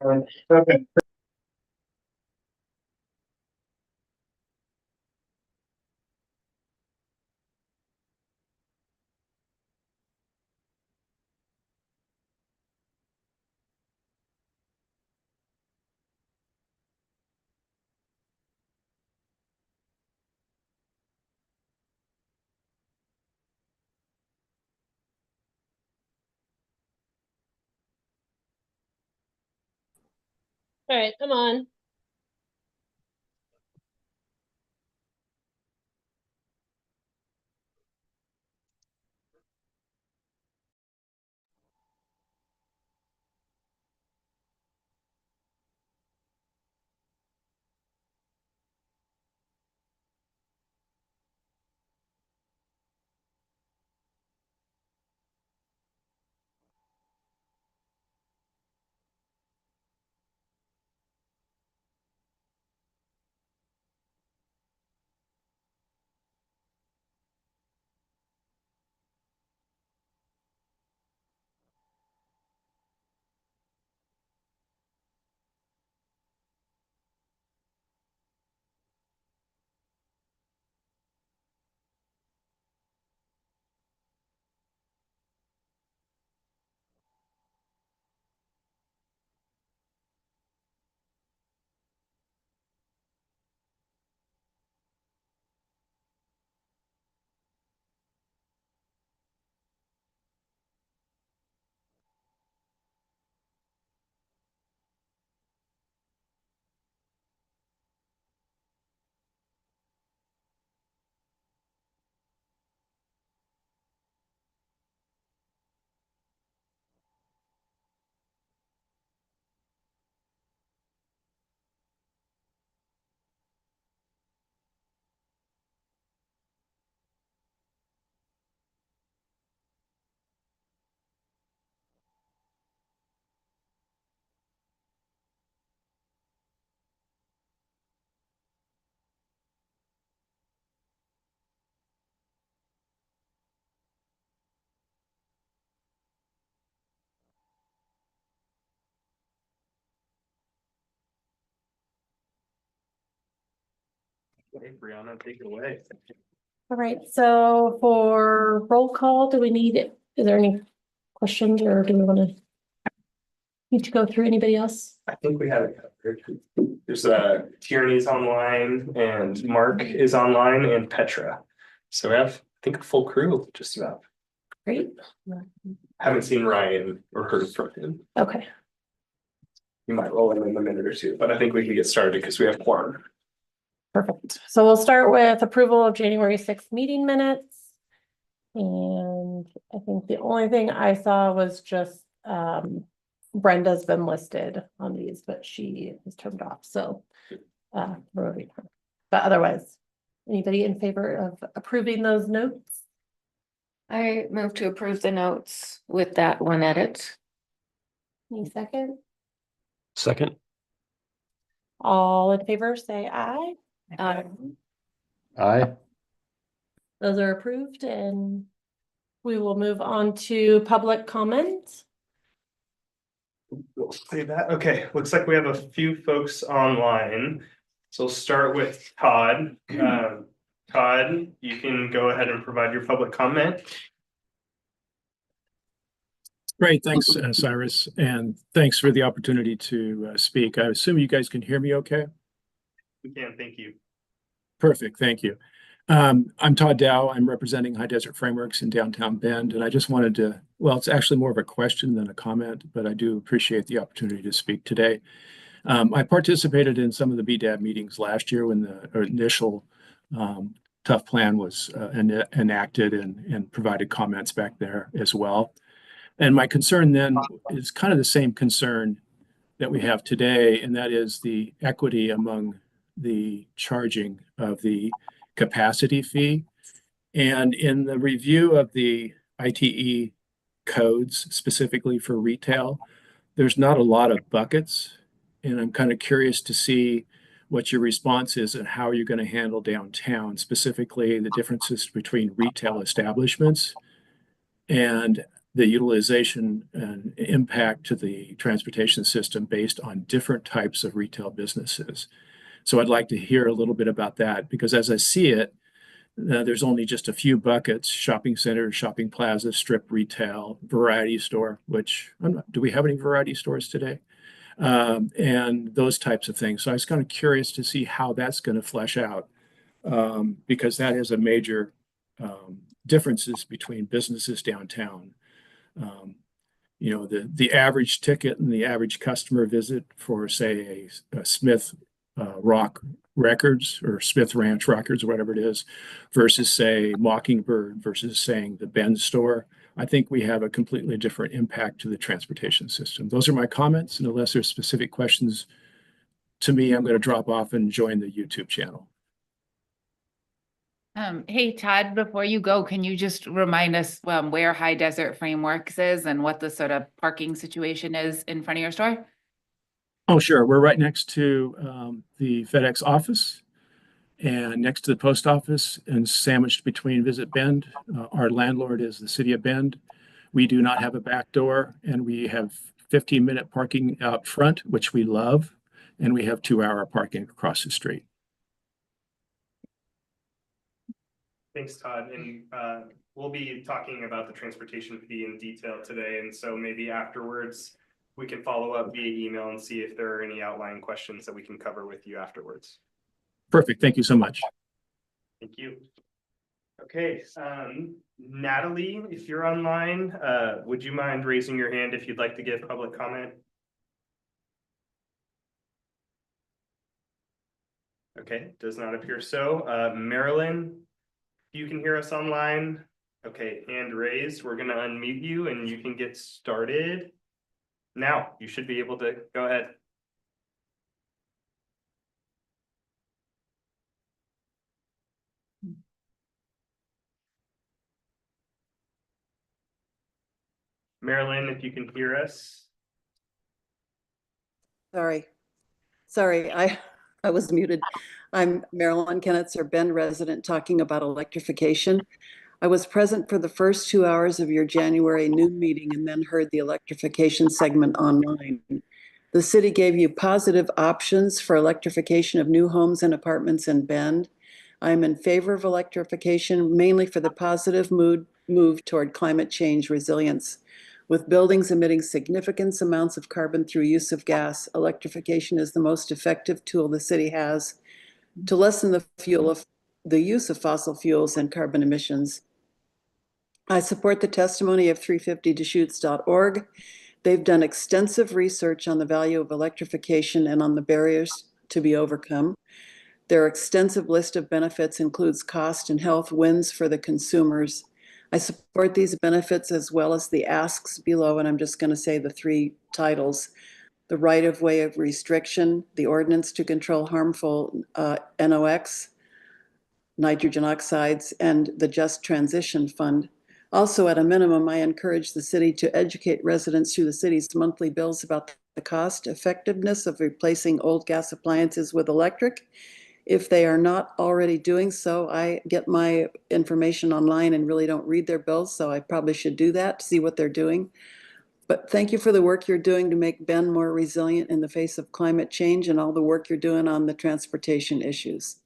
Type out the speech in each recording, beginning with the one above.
Okay. All right, come on. Okay, Brianna, take it away. All right, so for roll call, do we need it? Is there any questions or do we want to need to go through anybody else? I think we have it covered. There's Tierney's online and Mark is online and Petra. So we have, I think, a full crew just about. Great. Haven't seen Ryan or heard from him. Okay, You might roll in a minute or two, but I think we can get started because we have quorum. perfect. So we'll start with approval of January 6th meeting minutes. And I think the only thing I saw was just Brenda's been listed on these, but she is turned off, so removing her. But otherwise, anybody in favor of approving those notes? I move to approve the notes with that one edit. Any second? Second. All in favor, say aye. Aye. Those are approved, and we will move on to public comment. We'll say that. Okay, looks like we have a few folks online. So we'll start with Todd. Todd, you can go ahead and provide your public comment. Great. Thanks, Cyrus. And thanks for the opportunity to speak. I assume you guys can hear me okay? We can, thank you. Perfect. Thank you. I'm Todd Dow. I'm representing High Desert Frameworks in downtown Bend. And I just wanted to, well, it's actually more of a question than a comment, but I do appreciate the opportunity to speak today. I participated in some of the BDAB meetings last year when the initial tough plan was enacted and provided comments back there as well. And my concern then is kind of the same concern that we have today, and that is the equity among the charging of the capacity fee. And in the review of the ITE codes specifically for retail, there's not a lot of buckets. And I'm kind of curious to see what your response is and how you're going to handle downtown, specifically the differences between retail establishments and the utilization and impact to the transportation system based on different types of retail businesses. So I'd like to hear a little bit about that, because as I see it, there's only just a few buckets: shopping centers, shopping plazas, strip retail, variety store, which do we have any variety stores today? And those types of things. So I was kind of curious to see how that's going to flesh out, because that is a major differences between businesses downtown. You know, the average ticket and the average customer visit for, say, a Smith Rock Records or Smith Ranch Records, whatever it is, versus, say, Mockingbird versus saying the Bend store. I think we have a completely different impact to the transportation system. Those are my comments, and unless there's specific questions to me, I'm going to drop off and join the YouTube channel. Hey, Todd, before you go, can you just remind us where High Desert Frameworks is and what the sort of parking situation is in front of your store? Oh, sure. We're right next to the FedEx office and next to the post office and sandwiched between Visit Bend. Our landlord is the city of Bend. We do not have a back door, and we have 15-minute parking out front, which we love, and we have 2-hour parking across the street. Thanks, Todd. And we'll be talking about the transportation fee in detail today. And so maybe afterwards, we can follow up via email and see if there are any outlying questions that we can cover with you afterwards. Perfect. Thank you so much. Thank you. Okay, Natalie, if you're online, would you mind raising your hand if you'd like to give public comment? Okay, does not appear so. Marilyn, you can hear us online. Okay, hand raised. We're going to unmute you and you can get started. Now, you should be able to go ahead. Marilyn, if you can hear us. Sorry, I was muted. I'm Marilyn Kennitzer, Bend resident, talking about electrification. I was present for the first 2 hours of your January noon meeting and then heard the electrification segment online. The city gave you positive options for electrification of new homes and apartments in Bend. I'm in favor of electrification, mainly for the positive move toward climate change resilience. With buildings emitting significant amounts of carbon through use of gas, electrification is the most effective tool the city has to lessen the use of fossil fuels and carbon emissions. I support the testimony of 350deschutes.org. They've done extensive research on the value of electrification and on the barriers to be overcome. Their extensive list of benefits includes cost and health wins for the consumers. I support these benefits as well as the asks below, and I'm just going to say the 3 titles: the right-of-way of restriction, the ordinance to control harmful NOx, nitrogen oxides, and the Just Transition Fund. Also, at a minimum, I encourage the city to educate residents through the city's monthly bills about the cost effectiveness of replacing old gas appliances with electric. If they are not already doing so, I get my information online and really don't read their bills, so I probably should do that to see what they're doing. But thank you for the work you're doing to make Bend more resilient in the face of climate change and all the work you're doing on the transportation issues.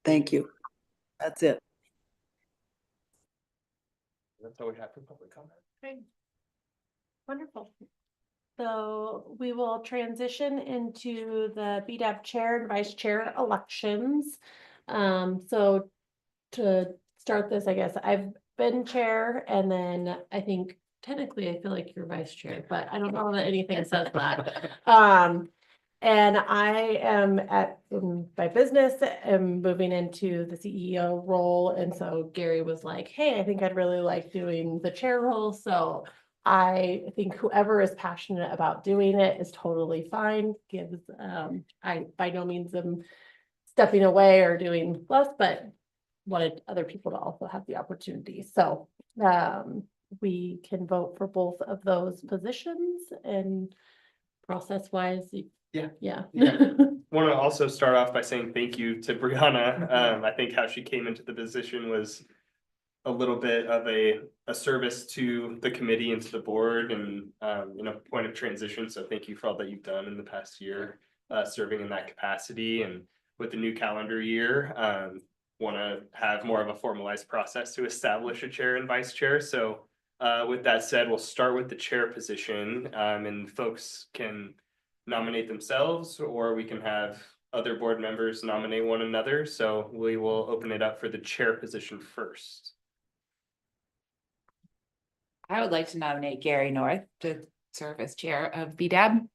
Thank you. That's it. That's all we have for public comment. Great. Wonderful. So we will transition into the BDAP chair and vice chair elections. So to start this, I guess I've been chair, and then I think technically I feel like you're vice chair, but I don't know that anything says that. And I am by business, am moving into the CEO role. And so Gary was like, hey, I think I'd really like doing the chair role. So I think whoever is passionate about doing it is totally fine. I by no means am stepping away or doing less, but wanted other people to also have the opportunity. So we can vote for both of those positions, and process wise. Yeah. Want to also start off by saying thank you to Brianna. I think how she came into the position was a little bit of a service to the committee and to the board and, point of transition. So thank you for all that you've done in the past year, serving in that capacity. And with the new calendar year, want to have more of a formalized process to establish a chair and vice chair. So with that said, we'll start with the chair position, and folks can nominate themselves, or we can have other board members nominate one another. So we will open it up for the chair position first. I would like to nominate Gary North to serve as chair of BDAB.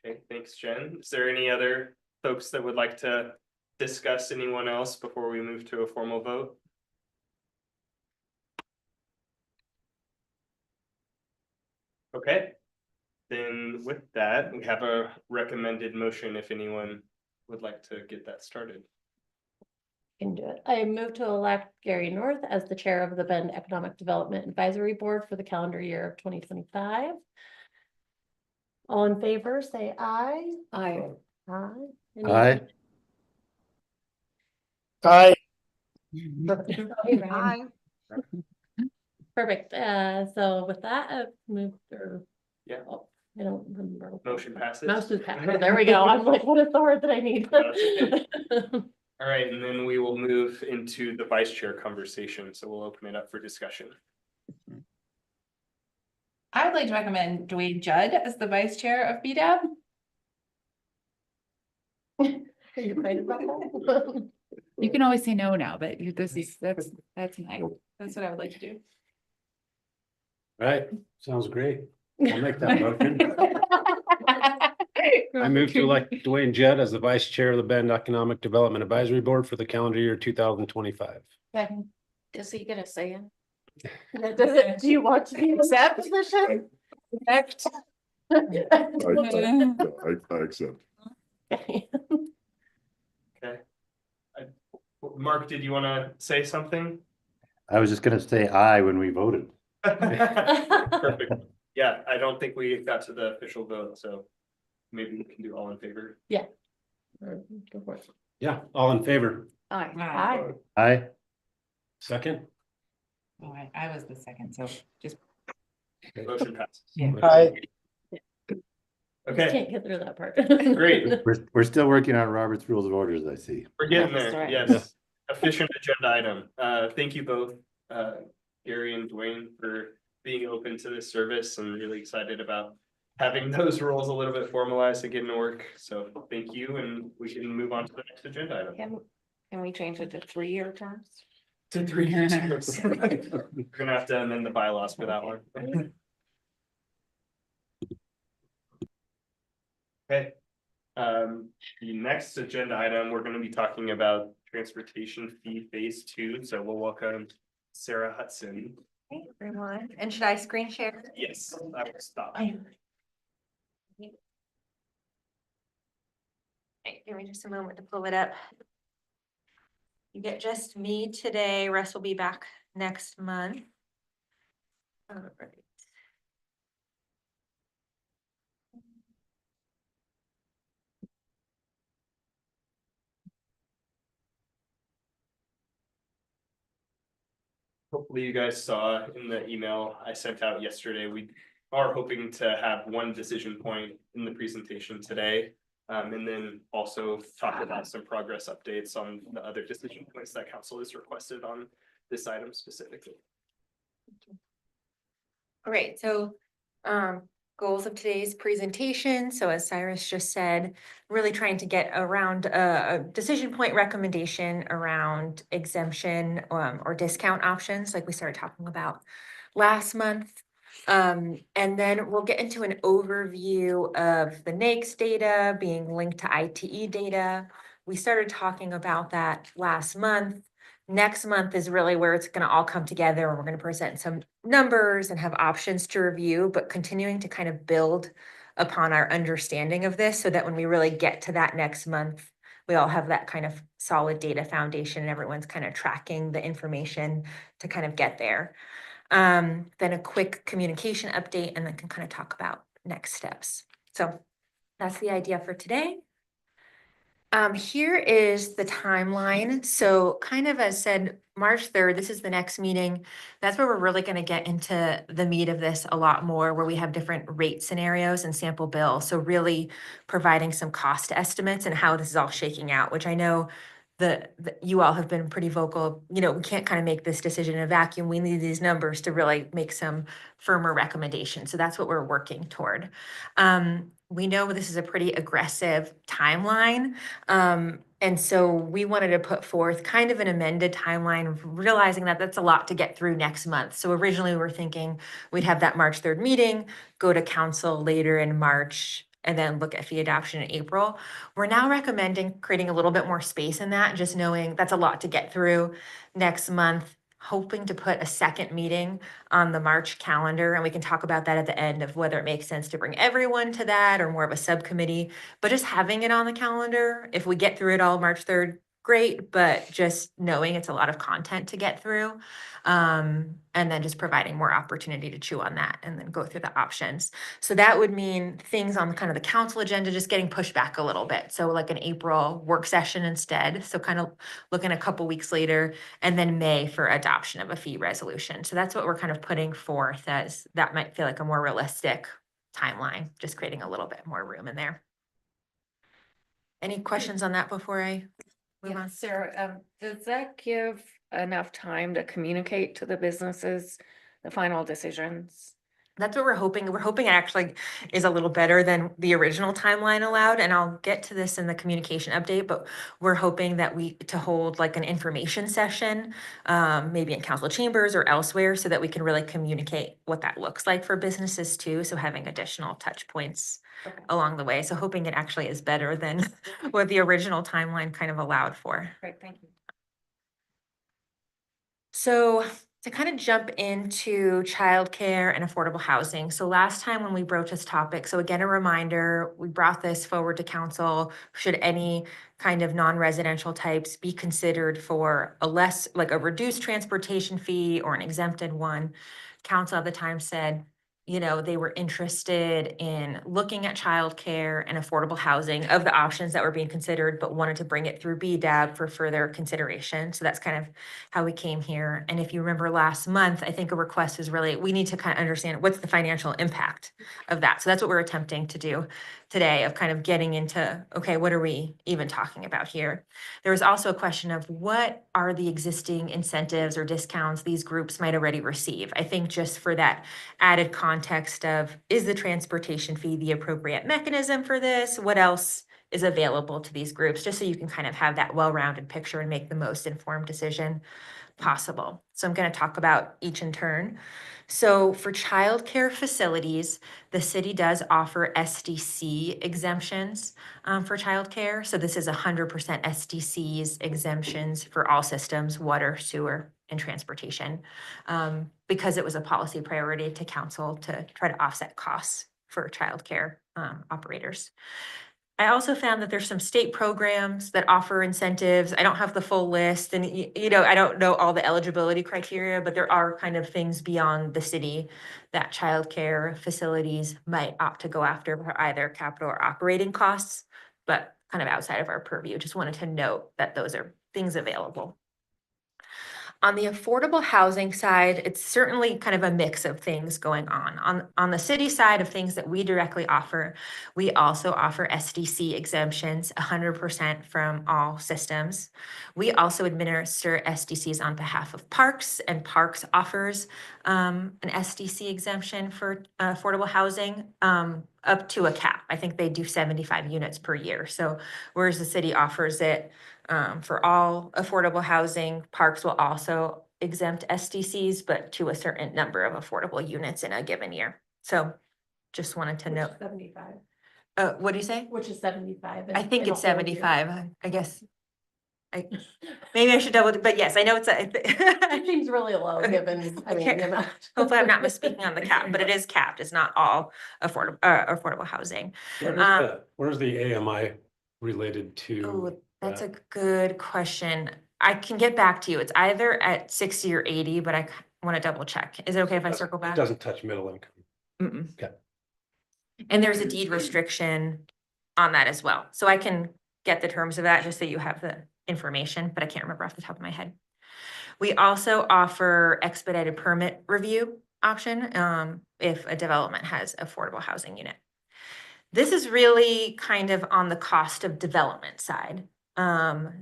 Okay, thanks, Jen. Is there any other folks that would like to discuss anyone else before we move to a formal vote? Okay, then with that, we have a recommended motion if anyone would like to get that started. Can do it. I move to elect Gary North as the chair of the Bend Economic Development Advisory Board for the calendar year of 2025. All in favor, say aye. Aye. Aye. Any Aye. opposed? Aye. Perfect. So with that, I've moved or. Yeah. Oh, I don't remember. Motion passes. Motion passed. Oh, there we go. I'm like, what is the word that I need? All right, and then we will move into the vice chair conversation. So we'll open it up for discussion. I would like to recommend Dwayne Judd as the vice chair of BDAB. Are you excited about that? You can always say no now, but that's what I would like to do. Right, sounds great. I'll make that motion. I move to elect Dwayne Judd as the vice chair of the Bend Economic Development Advisory Board for the calendar year 2025. Second. Does he get a say in? Do you want to be in that position? Next. I accept. Okay. Mark, did you want to say something? I was just gonna say aye when we voted. Perfect. Yeah, I don't think we got to the official vote, so maybe we can do all in favor. Go for it. Yeah, all in favor? Aye. Aye. Aye. Second? Oh, I was the second, so just. Motion passes. Yeah. Okay, Can't get through that part. Great. We're still working on Robert's Rules of Orders, I see. we're getting That's there. right. Yes. Efficient agenda item. Thank you both, Gary and Dwayne, for being open to this service and really excited about having those roles a little bit formalized and getting to work. So thank you, and we can move on to the next agenda item. Can we change it to 3-year terms? To 3 years. We're gonna have to amend the bylaws for that one. Okay. The next agenda item, we're gonna be talking about transportation fee phase 2. So we'll welcome Sarah Hudson. Hey, everyone. And should I screen share? Yes, I will stop. Hey, give me just a moment to pull it up. You get just me today. Russ will be back next month. All right. Hopefully you guys saw in the email I sent out yesterday, we are hoping to have one decision point in the presentation today. And then also talk about some progress updates on the other decision points that council has requested on this item specifically. All right, so goals of today's presentation. So as Cyrus just said, really trying to get around a decision point recommendation around exemption or discount options like we started talking about last month. And then we'll get into an overview of the NAICS data being linked to ITE data. We started talking about that last month. Next month is really where it's going to all come together, and we're going to present some numbers and have options to review, but continuing to kind of build upon our understanding of this so that when we really get to that next month, we all have that kind of solid data foundation and everyone's kind of tracking the information to kind of get there. Then a quick communication update, and then can kind of talk about next steps. So that's the idea for today. Here is the timeline. So kind of as said, March 3rd, this is the next meeting. That's where we're really going to get into the meat of this a lot more, where we have different rate scenarios and sample bill. So really providing some cost estimates and how this is all shaking out, which I know you all have been pretty vocal. You know, we can't kind of make this decision in a vacuum. We need these numbers to really make some firmer recommendations. So that's what we're working toward. We know this is a pretty aggressive timeline. And so we wanted to put forth kind of an amended timeline, realizing that that's a lot to get through next month. So originally we were thinking we'd have that March 3rd meeting, go to council later in March, and then look at fee adoption in April. We're now recommending creating a little bit more space in that, just knowing that's a lot to get through next month, hoping to put a second meeting on the March calendar. And we can talk about that at the end of whether it makes sense to bring everyone to that or more of a subcommittee. But just having it on the calendar, if we get through it all March 3rd, great, but just knowing it's a lot of content to get through. And then just providing more opportunity to chew on that and then go through the options. So that would mean things on kind of the council agenda just getting pushed back a little bit. So like an April work session instead. So kind of looking a couple weeks later, and then May for adoption of a fee resolution. So that's what we're kind of putting forth as that might feel like a more realistic timeline, just creating a little bit more room in there. Any questions on that before I move on? Sarah, does that give enough time to communicate to the businesses the final decisions? That's what we're hoping. We're hoping it actually is a little better than the original timeline allowed. And I'll get to this in the communication update, but we're hoping that to hold like an information session, maybe in council chambers or elsewhere, so that we can really communicate what that looks like for businesses too. So having additional touch points along the way. So hoping it actually is better than what the original timeline kind of allowed for. Great, thank you. So to kind of jump into childcare and affordable housing. So last time when we broached this topic, so again, a reminder, we brought this forward to council. Should any kind of non-residential types be considered for like a reduced transportation fee or an exempted one? Council at the time said, you know, they were interested in looking at childcare and affordable housing of the options that were being considered, but wanted to bring it through BDAB for further consideration. So that's kind of how we came here. And if you remember last month, I think a request is really, we need to kind of understand what's the financial impact of that. So that's what we're attempting to do today, of kind of getting into, okay, what are we even talking about here? There was also a question of what are the existing incentives or discounts these groups might already receive? I think just for that added context of, is the transportation fee the appropriate mechanism for this? What else is available to these groups, just so you can kind of have that well-rounded picture and make the most informed decision possible. So I'm going to talk about each in turn. So for childcare facilities, the city does offer SDC exemptions for childcare. So this is 100% SDCs exemptions for all systems, water, sewer, and transportation, because it was a policy priority to council to try to offset costs for childcare operators. I also found that there's some state programs that offer incentives. I don't have the full list, and you know, I don't know all the eligibility criteria, but there are kind of things beyond the city that childcare facilities might opt to go after for either capital or operating costs, but kind of outside of our purview. Just wanted to note that those are things available. On the affordable housing side, it's certainly kind of a mix of things going on. On the city side of things that we directly offer, we also offer SDC exemptions, 100% from all systems. We also administer SDCs on behalf of Parks, and Parks offers an SDC exemption for affordable housing up to a cap. I think they do 75 units per year. So whereas the city offers it for all affordable housing, Parks will also exempt SDCs, but to a certain number of affordable units in a given year. So just wanted to note. 75. What do you say? Which is 75. I think in a it's whole year. 75. I guess. Maybe I should double, but yes, I know it's It seems really low given, I mean, the amount. Hopefully I'm not misspeaking on the cap, but it is capped. It's not all affordable housing. Where's the AMI related to? Oh, that's a good question. I can get back to you. It's either at 60 or 80, but I want to double check. Is it okay if I circle It back? doesn't touch middle income. Mm-mm. Okay. And there's a deed restriction on that as well. So I can get the terms of that, just so you have the information, but I can't remember off the top of my head. We also offer expedited permit review option, if a development has affordable housing unit. This is really kind of on the cost of development side.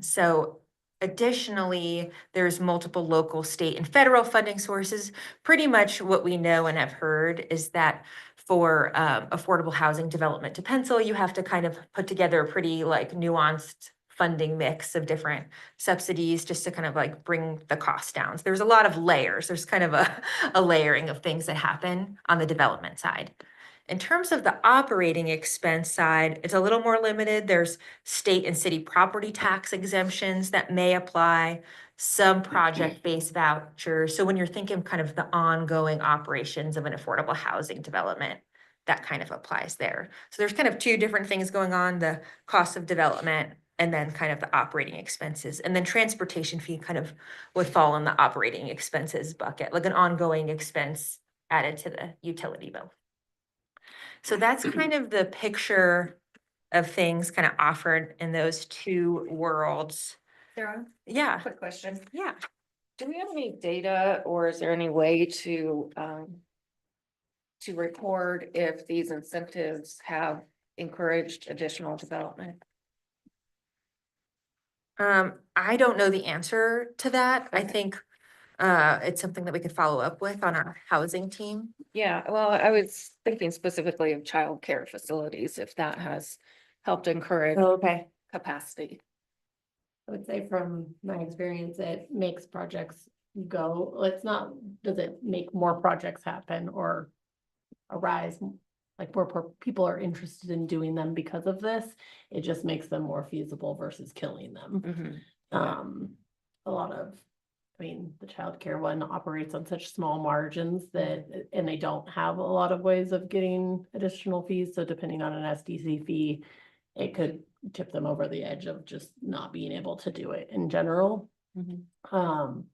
So additionally, there's multiple local, state, and federal funding sources. Pretty much what we know and have heard is that for affordable housing development to pencil, you have to kind of put together a pretty like nuanced funding mix of different subsidies just to kind of like bring the cost down. So there's a lot of layers. There's kind of a layering of things that happen on the development side. In terms of the operating expense side, it's a little more limited. There's state and city property tax exemptions that may apply, some project-based vouchers. So when you're thinking kind of the ongoing operations of an affordable housing development, that kind of applies there. So there's kind of two different things going on, the cost of development and then kind of the operating expenses. And then transportation fee kind of would fall in the operating expenses bucket, like an ongoing expense added to the utility bill. So that's kind of the picture of things kind of offered in those two worlds. Sarah, Yeah, quick question. yeah. Do we have any data or is there any way to record if these incentives have encouraged additional development? I don't know the answer to that. I Okay. think it's something that we could follow up with on our housing team. Yeah, well, I was thinking specifically of childcare facilities, if that has helped encourage Okay. capacity. I would say from my experience, it makes projects go, it's not, does it make more projects happen or arise? Like more people are interested in doing them because of this, it just makes them more feasible versus killing them. Mhm. A lot of, I mean, the childcare one operates on such small margins that, and they don't have a lot of ways of getting additional fees, so depending on an SDC fee, it could tip them over the edge of just not being able to do it in general. Mhm.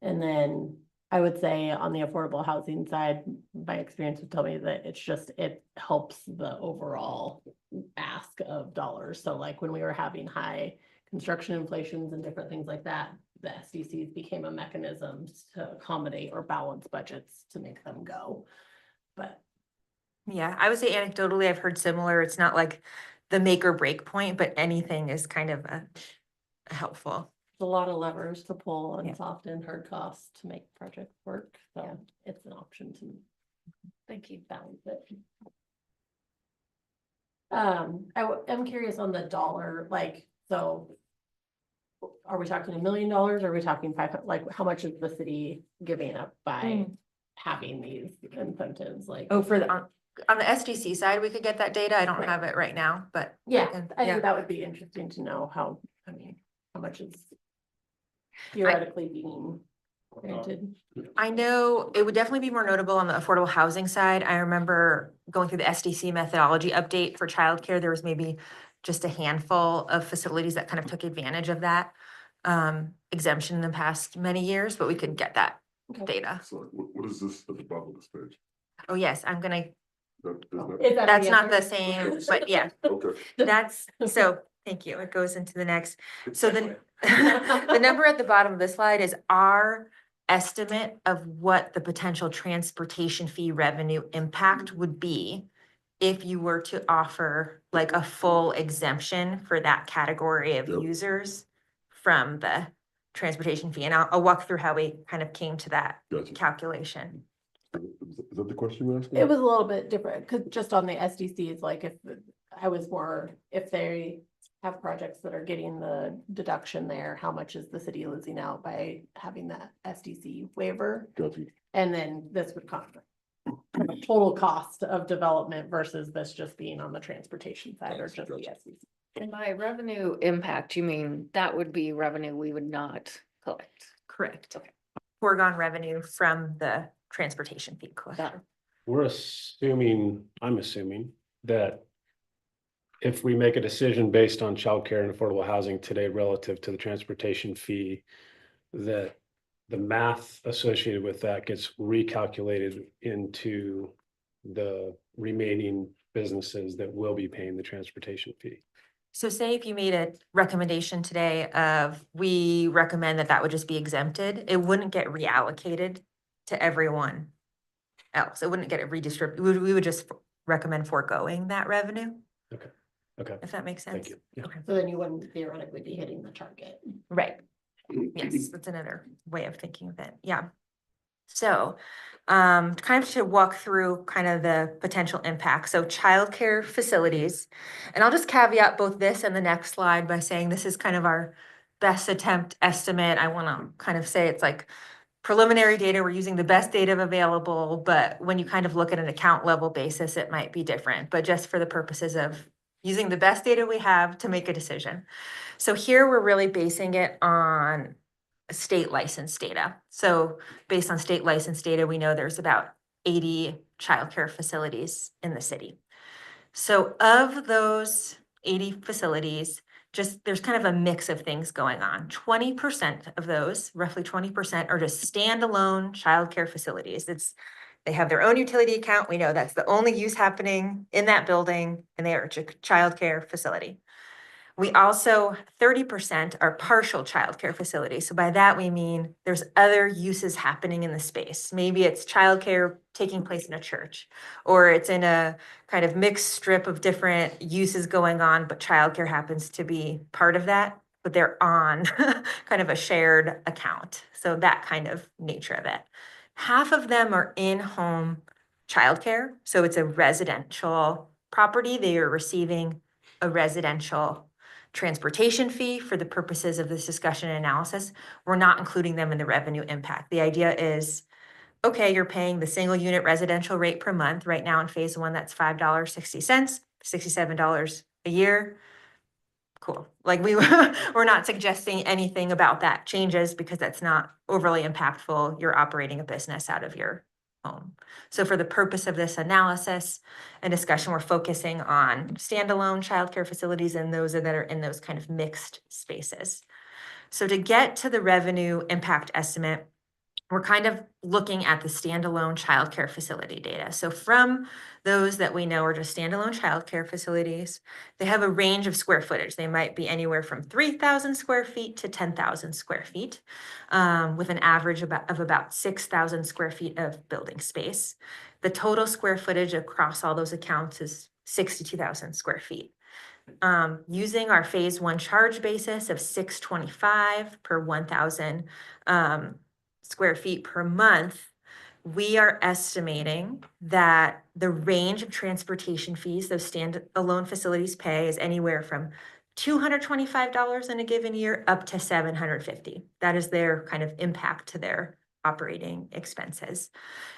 And then I would say on the affordable housing side, my experience would tell me that it's just, it helps the overall ask of dollars. So like when we were having high construction inflations and different things like that, the SDCs became a mechanism to accommodate or balance budgets to make them go. But Yeah, I would say anecdotally, I've heard similar. It's not like the make or break point, but anything is kind of helpful. a lot of levers to pull and Yeah. soft and hard costs to make projects work. So it's an option to Thank you. balance it. I'm curious on the dollar, like, so. Are we talking $1 million? Are we talking like, how much is the city giving up by having these incentives? Like, Oh, for the, on the SDC side, we could get that data. I don't Right. have it right now, but. yeah, I yeah. think that would be interesting to know how, I mean, how much is theoretically being granted. I know it would definitely be more notable on the affordable housing side. I remember going through the SDC methodology update for childcare. There was maybe just a handful of facilities that kind of took advantage of that exemption in the past many years, but we could get that Okay. data. So what is this at the bottom of this page? Oh, yes, I'm gonna, Is that that's not the answer? same, but yeah, Okay. that's, so, thank you. It goes into the next. So the, the number at the bottom of the slide is our estimate of what the potential transportation fee revenue impact would be if you were to offer like a full exemption for that category of Yep. users from the transportation fee. And I'll walk through how we kind of came to that Gotcha. calculation. Is that the question you asked me? It was a little bit different, cause just on the SDCs, like if I was more, if they have projects that are getting the deduction there, how much is the city losing out by having that SDC waiver? Gotcha. And then this would come total cost of development versus this just being on the transportation side or just the Gotcha. SDC. And by revenue impact, you mean that would be revenue we would not collect? Correct. Okay. Foregone revenue from the transportation fee collection. We're assuming, I'm assuming that if we make a decision based on childcare and affordable housing today relative to the transportation fee, that the math associated with that gets recalculated into the remaining businesses that will be paying the transportation fee. So say if you made a recommendation today of, we recommend that that would just be exempted, it wouldn't get reallocated to everyone else. It wouldn't get it redistributed. We would just recommend foregoing that revenue, Okay, if that makes sense. thank you. Yeah. Okay, So then you wouldn't theoretically be hitting the target. right. Yes, that's another way of thinking of it. Yeah. So, kind of to walk through kind of the potential impact. So childcare facilities, and I'll just caveat both this and the next slide by saying this is kind of our best attempt estimate. I want to kind of say it's like preliminary data. We're using the best data available, but when you kind of look at an account level basis, it might be different. But just for the purposes of using the best data we have to make a decision. So here we're really basing it on state license data. So based on state license data, we know there's about 80 childcare facilities in the city. So of those 80 facilities, just there's kind of a mix of things going on. 20% of those, roughly 20%, are just standalone childcare facilities. They have their own utility account. We know that's the only use happening in that building, and they are a childcare facility. We also, 30% are partial childcare facilities. So by that, we mean there's other uses happening in the space. Maybe it's childcare taking place in a church, or it's in a kind of mixed strip of different uses going on, but childcare happens to be part of that, but they're on kind of a shared account. So that kind of nature of it. Half of them are in-home childcare. So it's a residential property. They are receiving a residential transportation fee for the purposes of this discussion and analysis. We're not including them in the revenue impact. The idea is, okay, you're paying the single unit residential rate per month. Right now in phase one, that's $5.60, $67 a year. Cool. Like we're not suggesting anything about that changes because that's not overly impactful. You're operating a business out of your home. So for the purpose of this analysis and discussion, we're focusing on standalone childcare facilities and those that are in those kind of mixed spaces. So to get to the revenue impact estimate, we're kind of looking at the standalone childcare facility data. So from those that we know are just standalone childcare facilities, they have a range of square footage. They might be anywhere from 3,000 square feet to 10,000 square feet, with an average of about 6,000 square feet of building space. The total square footage across all those accounts is 62,000 square feet. Using our phase one charge basis of $625 per 1,000 square feet per month, we are estimating that the range of transportation fees those standalone facilities pay is anywhere from $225 in a given year up to $750. That is their kind of impact to their operating expenses.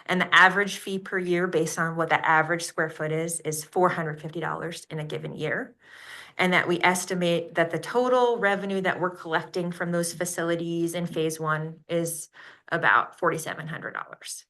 And the average fee per year based on what that average square foot is $450 in a given year. And that we estimate that the total revenue that we're collecting from those facilities in phase one is about $4,700.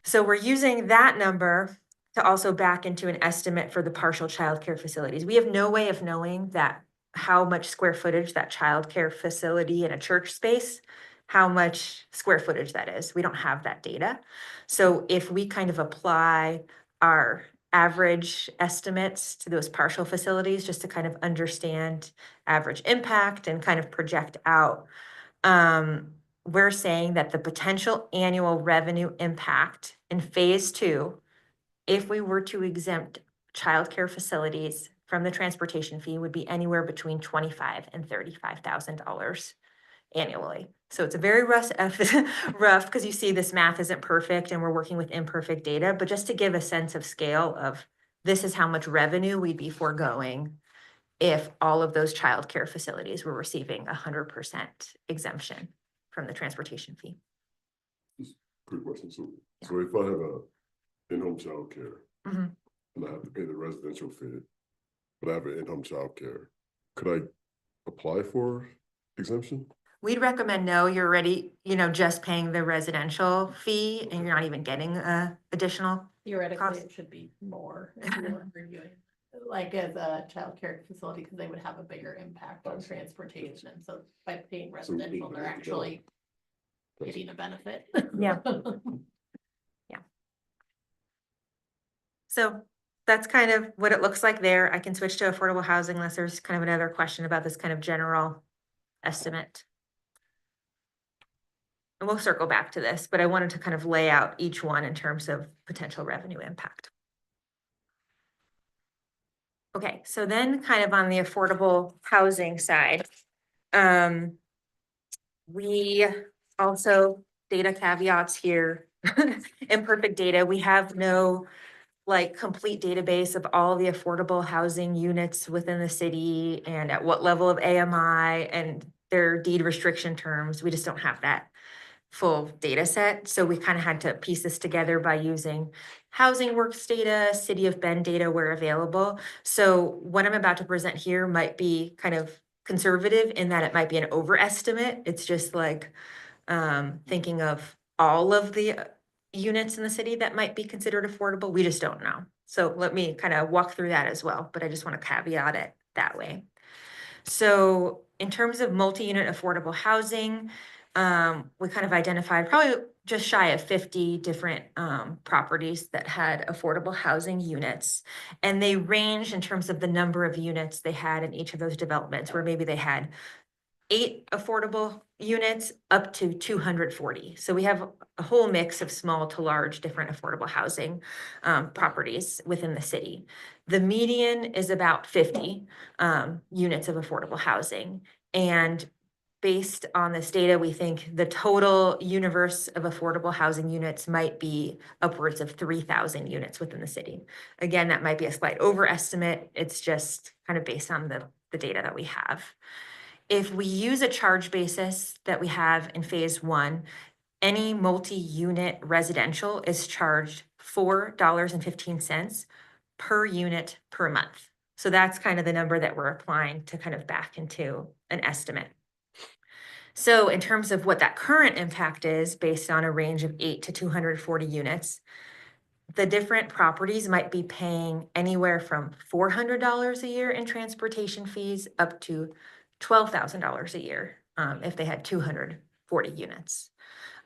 So we're using that number to also back into an estimate for the partial childcare facilities. We have no way of knowing that how much square footage that childcare facility in a church space, how much square footage that is. We don't have that data. So if we kind of apply our average estimates to those partial facilities, just to kind of understand average impact and kind of project out, we're saying that the potential annual revenue impact in phase two, if we were to exempt childcare facilities from the transportation fee, would be anywhere between $25,000 and $35,000 annually. So it's a very rough because you see this math isn't perfect and we're working with imperfect data, but just to give a sense of scale of this is how much revenue we'd be foregoing if all of those childcare facilities were receiving 100% exemption from the transportation fee. Quick question. So if I have a in-home childcare and I have to pay the residential fee, but I have an in-home childcare, could I apply for exemption? We'd recommend no, you're already, just paying the residential fee and you're not even getting additional. Theoretically, Cost. it should be more if you were reviewing, like as a childcare facility, because they would have a bigger impact on transportation. And so by paying residential, they're actually getting a benefit. Yeah. So that's kind of what it looks like there. I can switch to affordable housing unless there's kind of another question about this kind of general estimate. And we'll circle back to this, but I wanted to kind of lay out each one in terms of potential revenue impact. Okay, so then kind of on the affordable housing side, we also, data caveats here, imperfect data, we have no like complete database of all the affordable housing units within the city and at what level of AMI and their deed restriction terms. We just don't have that full data set. So we kind of had to piece this together by using Housing Works data, City of Bend data where available. So what I'm about to present here might be kind of conservative in that it might be an overestimate. It's just like thinking of all of the units in the city that might be considered affordable. We just don't know. So let me kind of walk through that as well, but I just want to caveat it that way. So in terms of multi-unit affordable housing, we kind of identified probably just shy of 50 different properties that had affordable housing units. And they ranged in terms of the number of units they had in each of those developments, where maybe they had 8 affordable units up to 240. So we have a whole mix of small to large different affordable housing properties within the city. The median is about 50 units of affordable housing. And based on this data, we think the total universe of affordable housing units might be upwards of 3,000 units within the city. Again, that might be a slight overestimate. It's just kind of based on the data that we have. If we use a charge basis that we have in phase 1, any multi-unit residential is charged $4.15 per unit per month. So that's kind of the number that we're applying to kind of back into an estimate. So in terms of what that current impact is based on a range of 8 to 240 units, the different properties might be paying anywhere from $400 a year in transportation fees up to $12,000 a year if they had 240 units.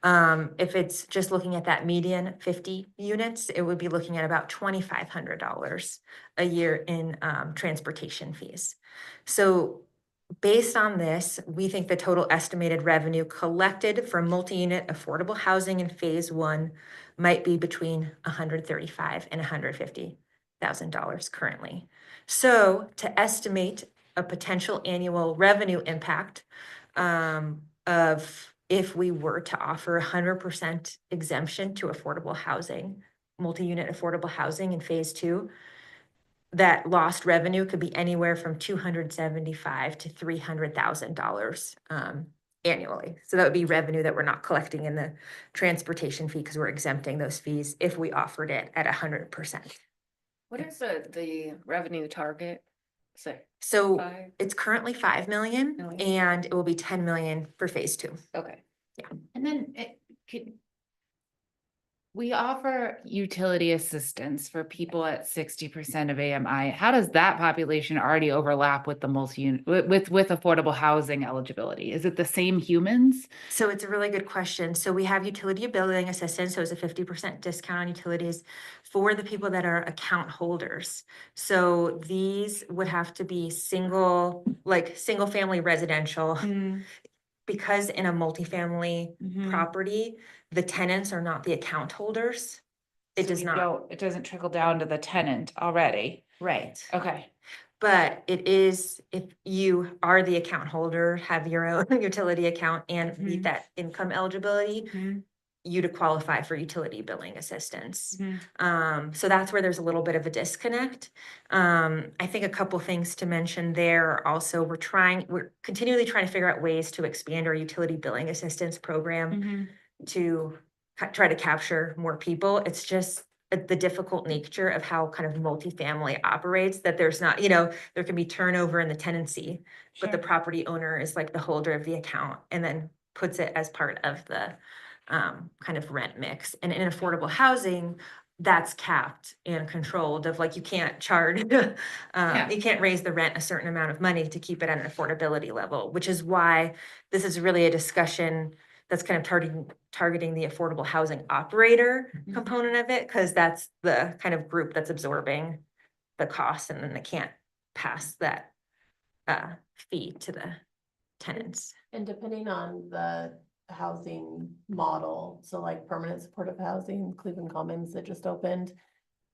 If it's just looking at that median 50 units, it would be looking at about $2,500 a year in transportation fees. So based on this, we think the total estimated revenue collected from multi-unit affordable housing in phase 1 might be between $135,000 and $150,000 currently. So to estimate a potential annual revenue impact of if we were to offer 100% exemption to affordable housing, multi-unit affordable housing in phase 2, that lost revenue could be anywhere from $275,000 to $300,000 annually. So that would be revenue that we're not collecting in the transportation fee because we're exempting those fees if we offered it at 100%. What is the revenue target? So 5? it's currently 5 million Million. and it will be 10 million for phase 2. Okay. And then we offer utility assistance for people at 60% of AMI. How does that population already overlap with the multi-unit, with affordable housing eligibility? Is it the same humans? So it's a really good question. So we have utility billing assistance. So it's a 50% discount on utilities for the people that are account holders. So these would have to be single family residential. Because in a multifamily property, the tenants are not the account holders. It does not. It doesn't trickle down to the tenant already. Right. Okay. But it is, if you are the account holder, have your own utility account and meet that income eligibility, you to qualify for utility billing assistance. So that's where there's a little bit of a disconnect. I think a couple things to mention there. Also, we're continually trying to figure out ways to expand our utility billing assistance program to try to capture more people. It's just the difficult nature of how kind of multifamily operates, that there's not, there can be turnover in the tenancy, but the property owner is like the holder of the account and then puts it as part of the kind of rent mix. And in affordable housing, that's capped and controlled of like, you can't charge, you can't raise the rent a certain amount of money to keep it at an affordability level, which is why this is really a discussion that's kind of targeting the affordable housing operator component of it, because that's the kind of group that's absorbing the cost and then they can't pass that fee to the tenants. And depending on the housing model, so like permanent supportive housing, Cleveland Commons that just opened,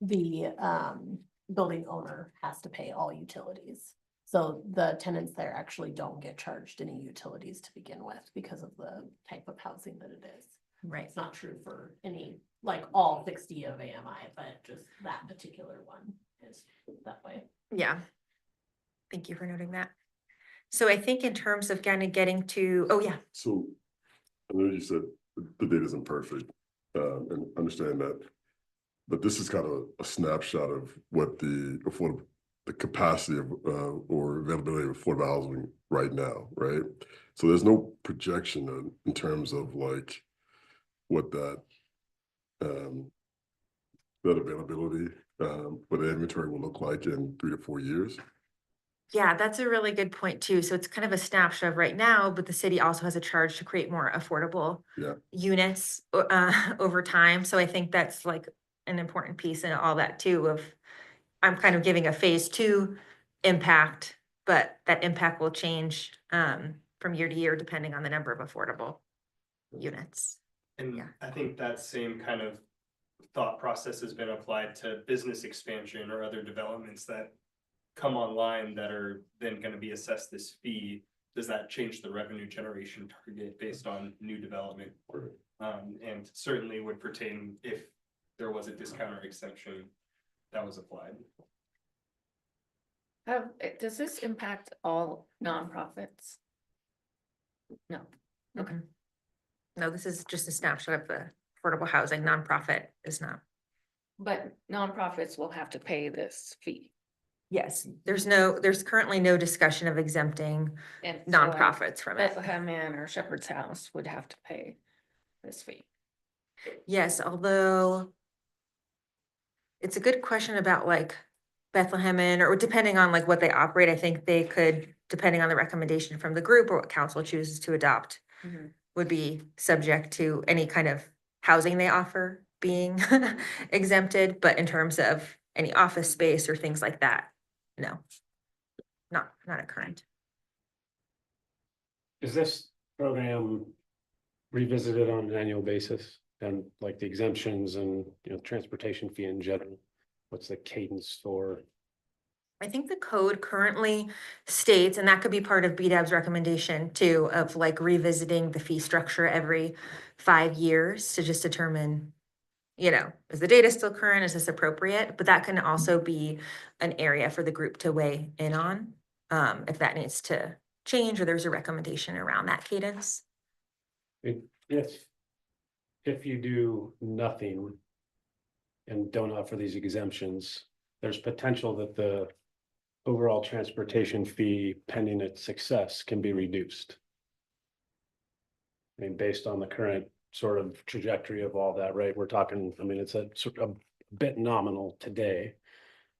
the building owner has to pay all utilities. So the tenants there actually don't get charged any utilities to begin with because of the type of housing that it is. Right. It's not true for any, like all 60 of AMI, but just that particular one is that way. Yeah. Thank you for noting that. So I think in terms of kind of getting to, oh yeah, So I know you said the data isn't perfect, and understand that, but this is kind of a snapshot of what the capacity of, or availability of affordable housing right now, right? So there's no projection in terms of like what that availability, what the inventory will look like in 3 to 4 years. yeah, that's a really good point too. So it's kind of a snapshot of right now, but the city also has a charge to create more affordable Yeah. units over time. So I think that's like an important piece in all that too of, I'm kind of giving a phase 2 impact, but that impact will change from year to year depending on the number of affordable units. And Yeah. I think that same kind of thought process has been applied to business expansion or other developments that come online that are then going to be assessed this fee. Does that change the revenue generation target based on new development? And certainly would pertain if there was a discount or exemption that was applied. Does this impact all nonprofits? No. Okay. No, this is just a snapshot of the affordable housing. Nonprofit is not. But nonprofits will have to pay this fee. Yes, there's currently no discussion of exempting And so, like, nonprofits from it. Bethlehem Inn or Shepherd's House would have to pay this fee. Yes, although it's a good question about like Bethlehem Inn, or depending on like what they operate, I think they could, depending on the recommendation from the group or what council chooses to adopt, would be subject to any kind of housing they offer being exempted, but in terms of any office space or things like that, no, not a current. Is this program revisited on an annual basis? And like the exemptions and, you know, transportation fee in general? What's the cadence for? I think the code currently states, and that could be part of BDAB's recommendation too, of like revisiting the fee structure every 5 years to just determine, you know, is the data still current? Is this appropriate? But that can also be an area for the group to weigh in on, if that needs to change or there's a recommendation around that cadence. If you do nothing and don't offer these exemptions, there's potential that the overall transportation fee pending its success can be reduced. I mean, based on the current sort of trajectory of all that, right? We're talking, I mean, it's a bit nominal today,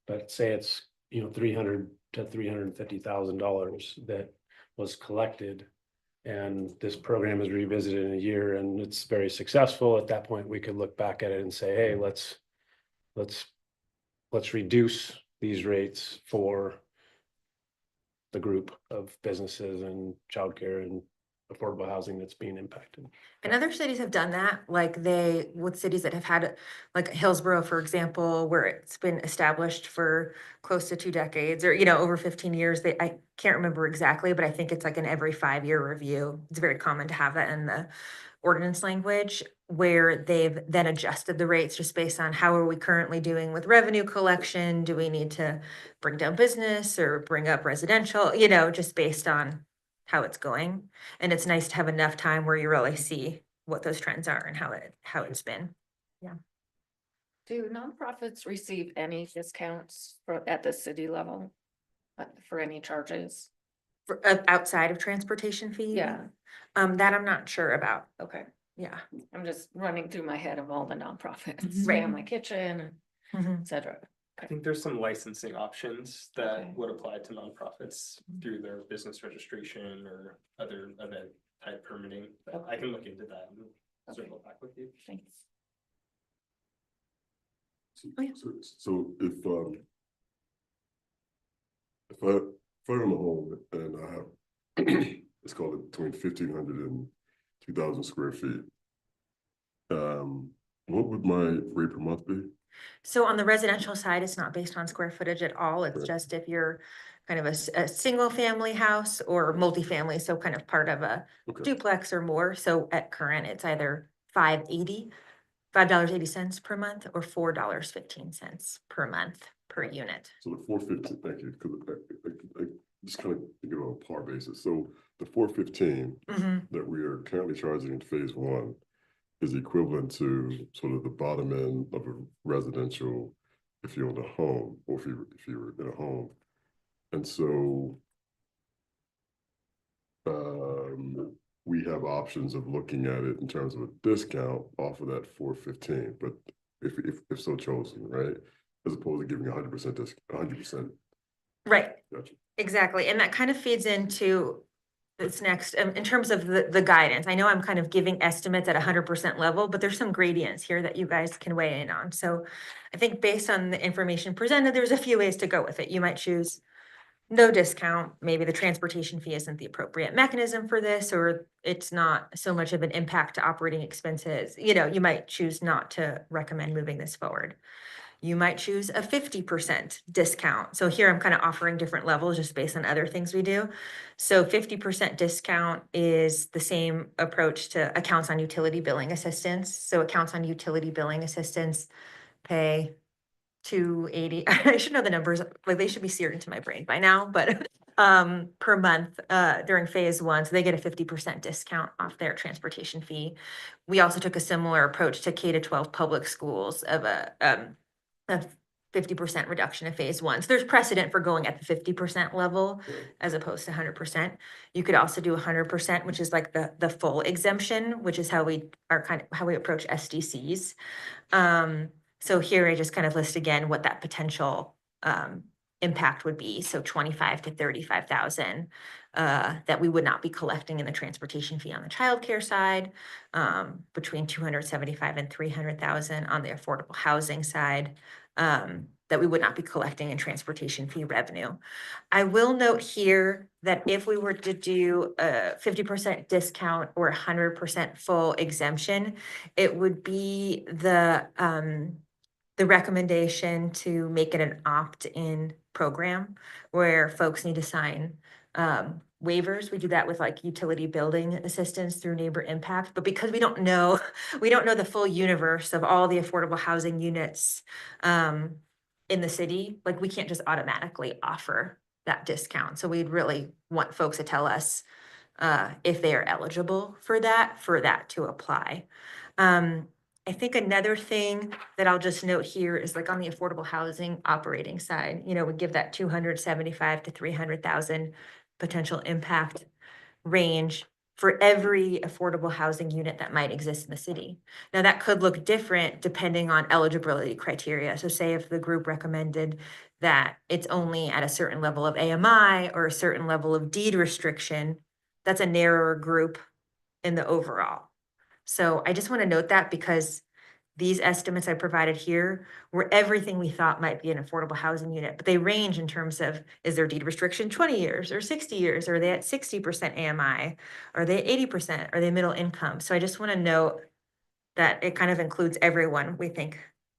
but say it's, you know, $300,000 to $350,000 that was collected, and this program is revisited in a year and it's very successful. At that point, we could look back at it and say, hey, let's reduce these rates for the group of businesses and childcare and affordable housing that's being impacted. And other cities have done that, like with cities that have had, like Hillsborough, for example, where it's been established for close to 2 decades or, you know, over 15 years. I can't remember exactly, but I think it's like an every 5-year review. It's very common to have that in the ordinance language, where they've then adjusted the rates just based on how are we currently doing with revenue collection? Do we need to bring down business or bring up residential, you know, just based on how it's going. And it's nice to have enough time where you really see what those trends are and how it's been. Do nonprofits receive any discounts at the city level for any charges? For outside of transportation fee? Yeah. That I'm not sure about. Okay, Yeah. I'm just running through my head of all the nonprofits, Right. Family Kitchen, Mhm. et cetera. I think there's some licensing options that Okay. would apply to nonprofits through their business registration or other event type permitting. But I can look into that and circle back with you. Thanks. So, Oh, yeah. so if if I own a home and I have, let's call it between 1,500 and 2,000 square feet. What would my rate per month be? So on the residential side, it's not based on square footage at all. It's Right. just if you're kind of a single family house or multifamily, so kind of part of a Okay, duplex or more. So at current, it's either $5.80 per month or $4.15 per month per unit. so the 415, thank you, because I just kind of think on a par basis. So the 415 that we are currently charging in phase one is equivalent to sort of the bottom end of a residential if you own a home or if you're in a home. And so we have options of looking at it in terms of a discount off of that 415, but if so chosen, right? As opposed to giving 100% discount, 100%. Right, Gotcha. exactly. And that kind of feeds into this next, in terms of the guidance. I know I'm kind of giving estimates at 100% level, but there's some gradients here that you guys can weigh in on. So I think based on the information presented, there's a few ways to go with it. You might choose no discount. Maybe the transportation fee isn't the appropriate mechanism for this, or it's not so much of an impact to operating expenses. You know, you might choose not to recommend moving this forward. You might choose a 50% discount. So here I'm kind of offering different levels just based on other things we do. So 50% discount is the same approach to accounts on utility billing assistance. So accounts on utility billing assistance pay $280. I should know the numbers, like they should be seared into my brain by now, but per month during phase one. So they get a 50% discount off their transportation fee. We also took a similar approach to K-12 public schools of a 50% reduction in phase one. So there's precedent for going at the 50% level as opposed to 100%. You could also do 100%, which is like the full exemption, which is how we approach SDCs. So here I just kind of list again what that potential impact would be. So 25 to 35,000 that we would not be collecting in the transportation fee on the childcare side, between 275 and 300,000 on the affordable housing side, that we would not be collecting in transportation fee revenue. I will note here that if we were to do a 50% discount or 100% full exemption, it would be the recommendation to make it an opt-in program where folks need to sign waivers. We do that with like utility building assistance through neighbor impact, but because we don't know the full universe of all the affordable housing units in the city, like we can't just automatically offer that discount. So we'd really want folks to tell us if they are eligible for that to apply. I think another thing that I'll just note here is like on the affordable housing operating side, you know, we give that 275 to 300,000 potential impact range for every affordable housing unit that might exist in the city. Now that could look different depending on eligibility criteria. So say if the group recommended that it's only at a certain level of AMI or a certain level of deed restriction, that's a narrower group in the overall. So I just want to note that because these estimates I provided here were everything we thought might be an affordable housing unit, but they range in terms of, is their deed restriction 20 years or 60 years? Or are they at 60% AMI? Are they 80%? Are they middle income? So I just want to note that it kind of includes everyone we think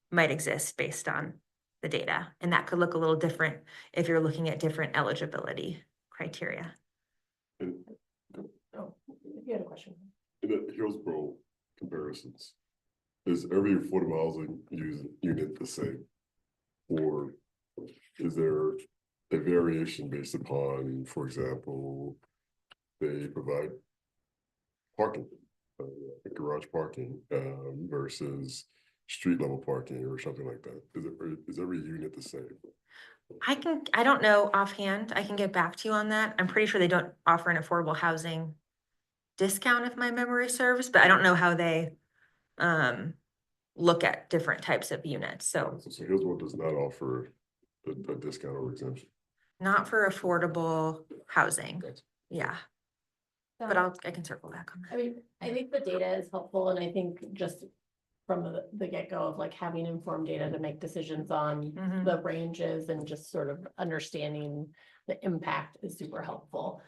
might exist based on the data. And that could look a little different if you're looking at different eligibility criteria. And Oh, you had a question. in the Hillsborough comparisons, is every affordable housing unit the same? Or is there a variation based upon, for example, they provide parking, garage parking, versus street level parking or something like that? Is every unit the same? I don't know offhand. I can get back to you on that. I'm pretty sure they don't offer an affordable housing discount if my memory serves, but I don't know how they look at different types of units. So Hillsborough does not offer a discount or exemption. not for affordable housing. Yeah, but I can circle back on that. I mean, I think the data is helpful, and I think just from the get-go of like having informed data to make decisions on Mhm. the ranges and just sort of understanding the impact is super helpful.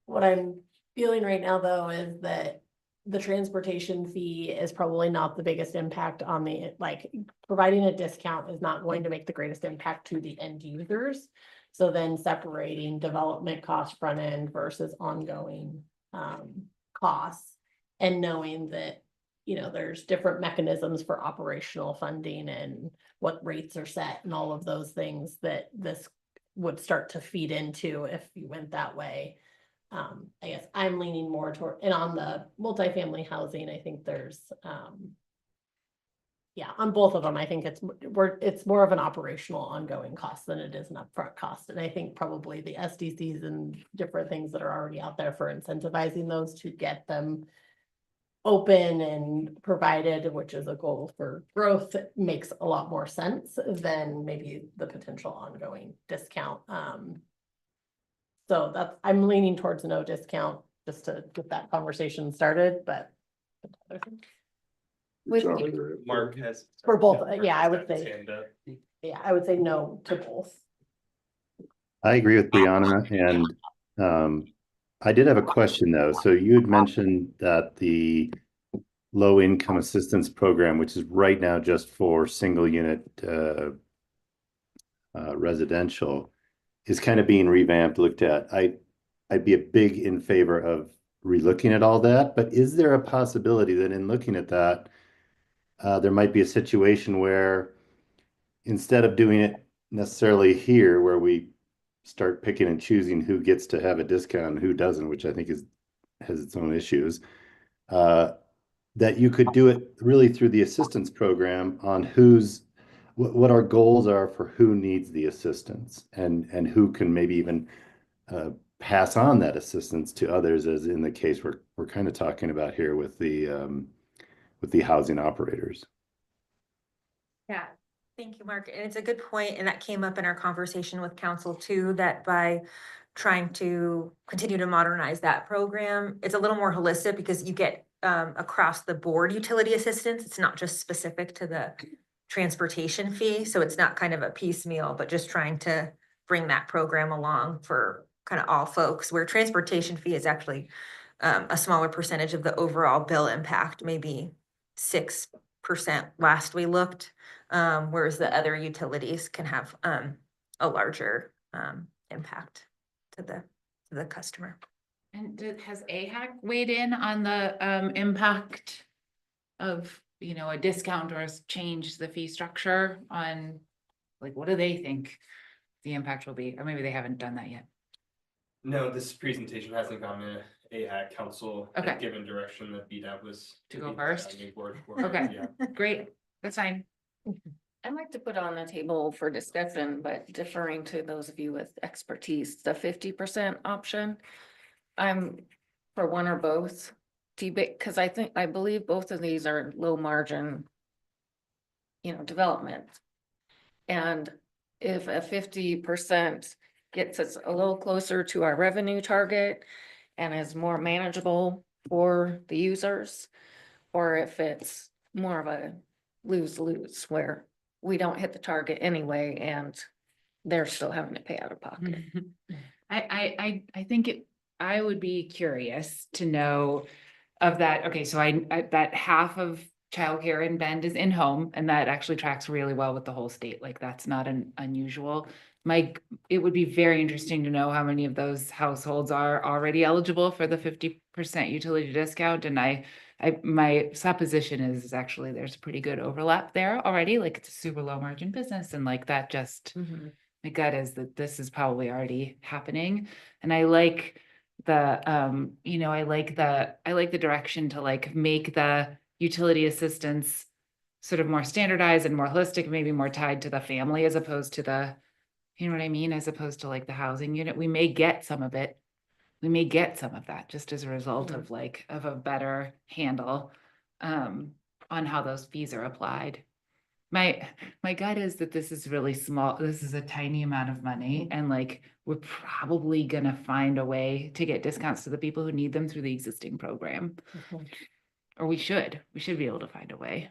What I'm feeling right now, though, is that the transportation fee is probably not the biggest impact on the, like, providing a discount is not going to make the greatest impact to the end users. So then separating development cost front end versus ongoing costs, and knowing that, you know, there's different mechanisms for operational funding and what rates are set and all of those things that this would start to feed into if you went that way. I guess I'm leaning more toward, and on the multifamily housing, I think there's, yeah, on both of them, I think it's more of an operational ongoing cost than it is an upfront cost. And I think probably the SDCs and different things that are already out there for incentivizing those to get them open and provided, which is a goal for growth, makes a lot more sense than maybe the potential ongoing discount. So that's, I'm leaning towards no discount just to get that conversation started, but. With Job, you- Mary. Mark has. For both, Mark yeah, I has would had his say. hand up. Yeah, I would say no to both. I agree with Brianna, and I did have a question though. So you had mentioned that the low income assistance program, which is right now just for single unit residential, is kind of being revamped, looked at. I'd be a big in favor of relooking at all that, but is there a possibility that in looking at that, there might be a situation where instead of doing it necessarily here, where we start picking and choosing who gets to have a discount and who doesn't, which I think has its own issues, that you could do it really through the assistance program on what our goals are for who needs the assistance and who can maybe even pass on that assistance to others, as in the case we're kind of talking about here with the housing operators. Yeah, thank you, Mark. And it's a good point, and that came up in our conversation with council too, that by trying to continue to modernize that program, it's a little more holistic because you get across the board utility assistance. It's not just specific to the transportation fee. So it's not kind of a piecemeal, but just trying to bring that program along for kind of all folks, where transportation fee is actually a smaller percentage of the overall bill impact, maybe 6% last we looked, whereas the other utilities can have a larger impact to the customer. And has AHAC weighed in on the impact of, you know, a discount or change the fee structure on, like, what do they think the impact will be? Or maybe they haven't done that yet. No, this presentation hasn't gone to AHAC. Council had Okay. given direction that BDAP was To go be the first? founding board for it. Okay. Yeah. Great, that's fine. I'd like to put on the table for discussion, but deferring to those of you with expertise, the 50% option. I'm for one or both, because I believe both of these are low margin, development. And if a 50% gets us a little closer to our revenue target and is more manageable for the users, or if it's more of a lose-lose where we don't hit the target anyway and they're still having to pay out of pocket. I think I would be curious to know of that. Okay, so I that half of childcare in Bend is in home, and that actually tracks really well with the whole state. Like, that's not an unusual. It would be very interesting to know how many of those households are already eligible for the 50% utility discount. And my supposition is actually there's pretty good overlap there already. Like, it's a super low margin business, and like that just. My gut is that this is probably already happening. And I like the I like the direction to like make the utility assistance sort of more standardized and more holistic, maybe more tied to the family as opposed to you know what I mean, as opposed to like the housing unit. We may get some of it. We may get some of that just as a result of a better handle on how those fees are applied. My gut is that this is really small. This is a tiny amount of money, and like we're probably gonna find a way to get discounts to the people who need them through the existing program. Or we should be able to find a way.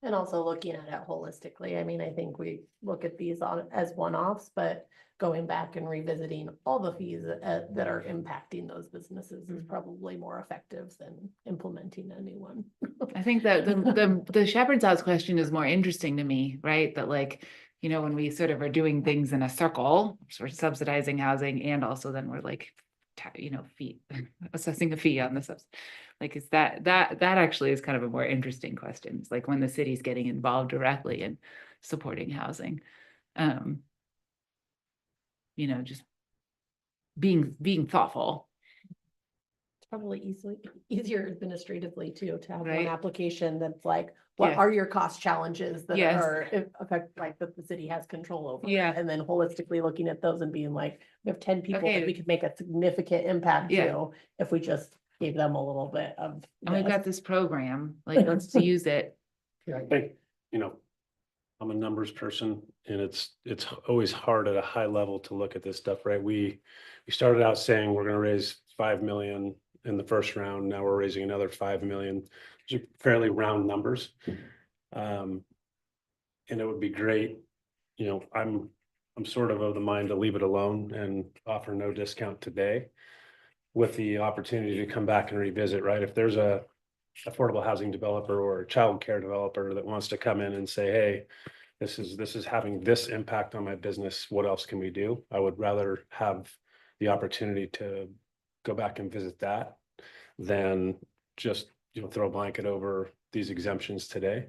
And also looking at it holistically. I mean, I think we look at these on as one-offs, but going back and revisiting all the fees that are impacting those businesses is probably more effective than implementing a new one. I think that the Shepherd's House question is more interesting to me, right? That like, you know, when we sort of are doing things in a circle, we're subsidizing housing and also then we're like, you know, fee, assessing a fee on the subs. Like, is that actually is kind of a more interesting question. It's like when the city's getting involved directly in supporting housing. You know, just being thoughtful. It's probably easier administratively too, to have one Right. application that's like, what Yeah. are your cost challenges that Yes. are affect, like, that the city has control over? Yeah. And then holistically looking at those and being like, we have 10 people that Okay. we could make a significant impact Yeah. to if we just gave them a little bit of. And we've got this program, like, let's use it. I think, you know, I'm a numbers person and it's always hard at a high level to look at this stuff, right? We started out saying we're gonna raise 5 million in the first round. Now we're raising another 5 million. These are fairly round numbers. And it would be great, you know, I'm sort of the mind to leave it alone and offer no discount today with the opportunity to come back and revisit, right? If there's a affordable housing developer or a childcare developer that wants to come in and say, hey, this is having this impact on my business, what else can we do? I would rather have the opportunity to go back and visit that than just, you know, throw a blanket over these exemptions today.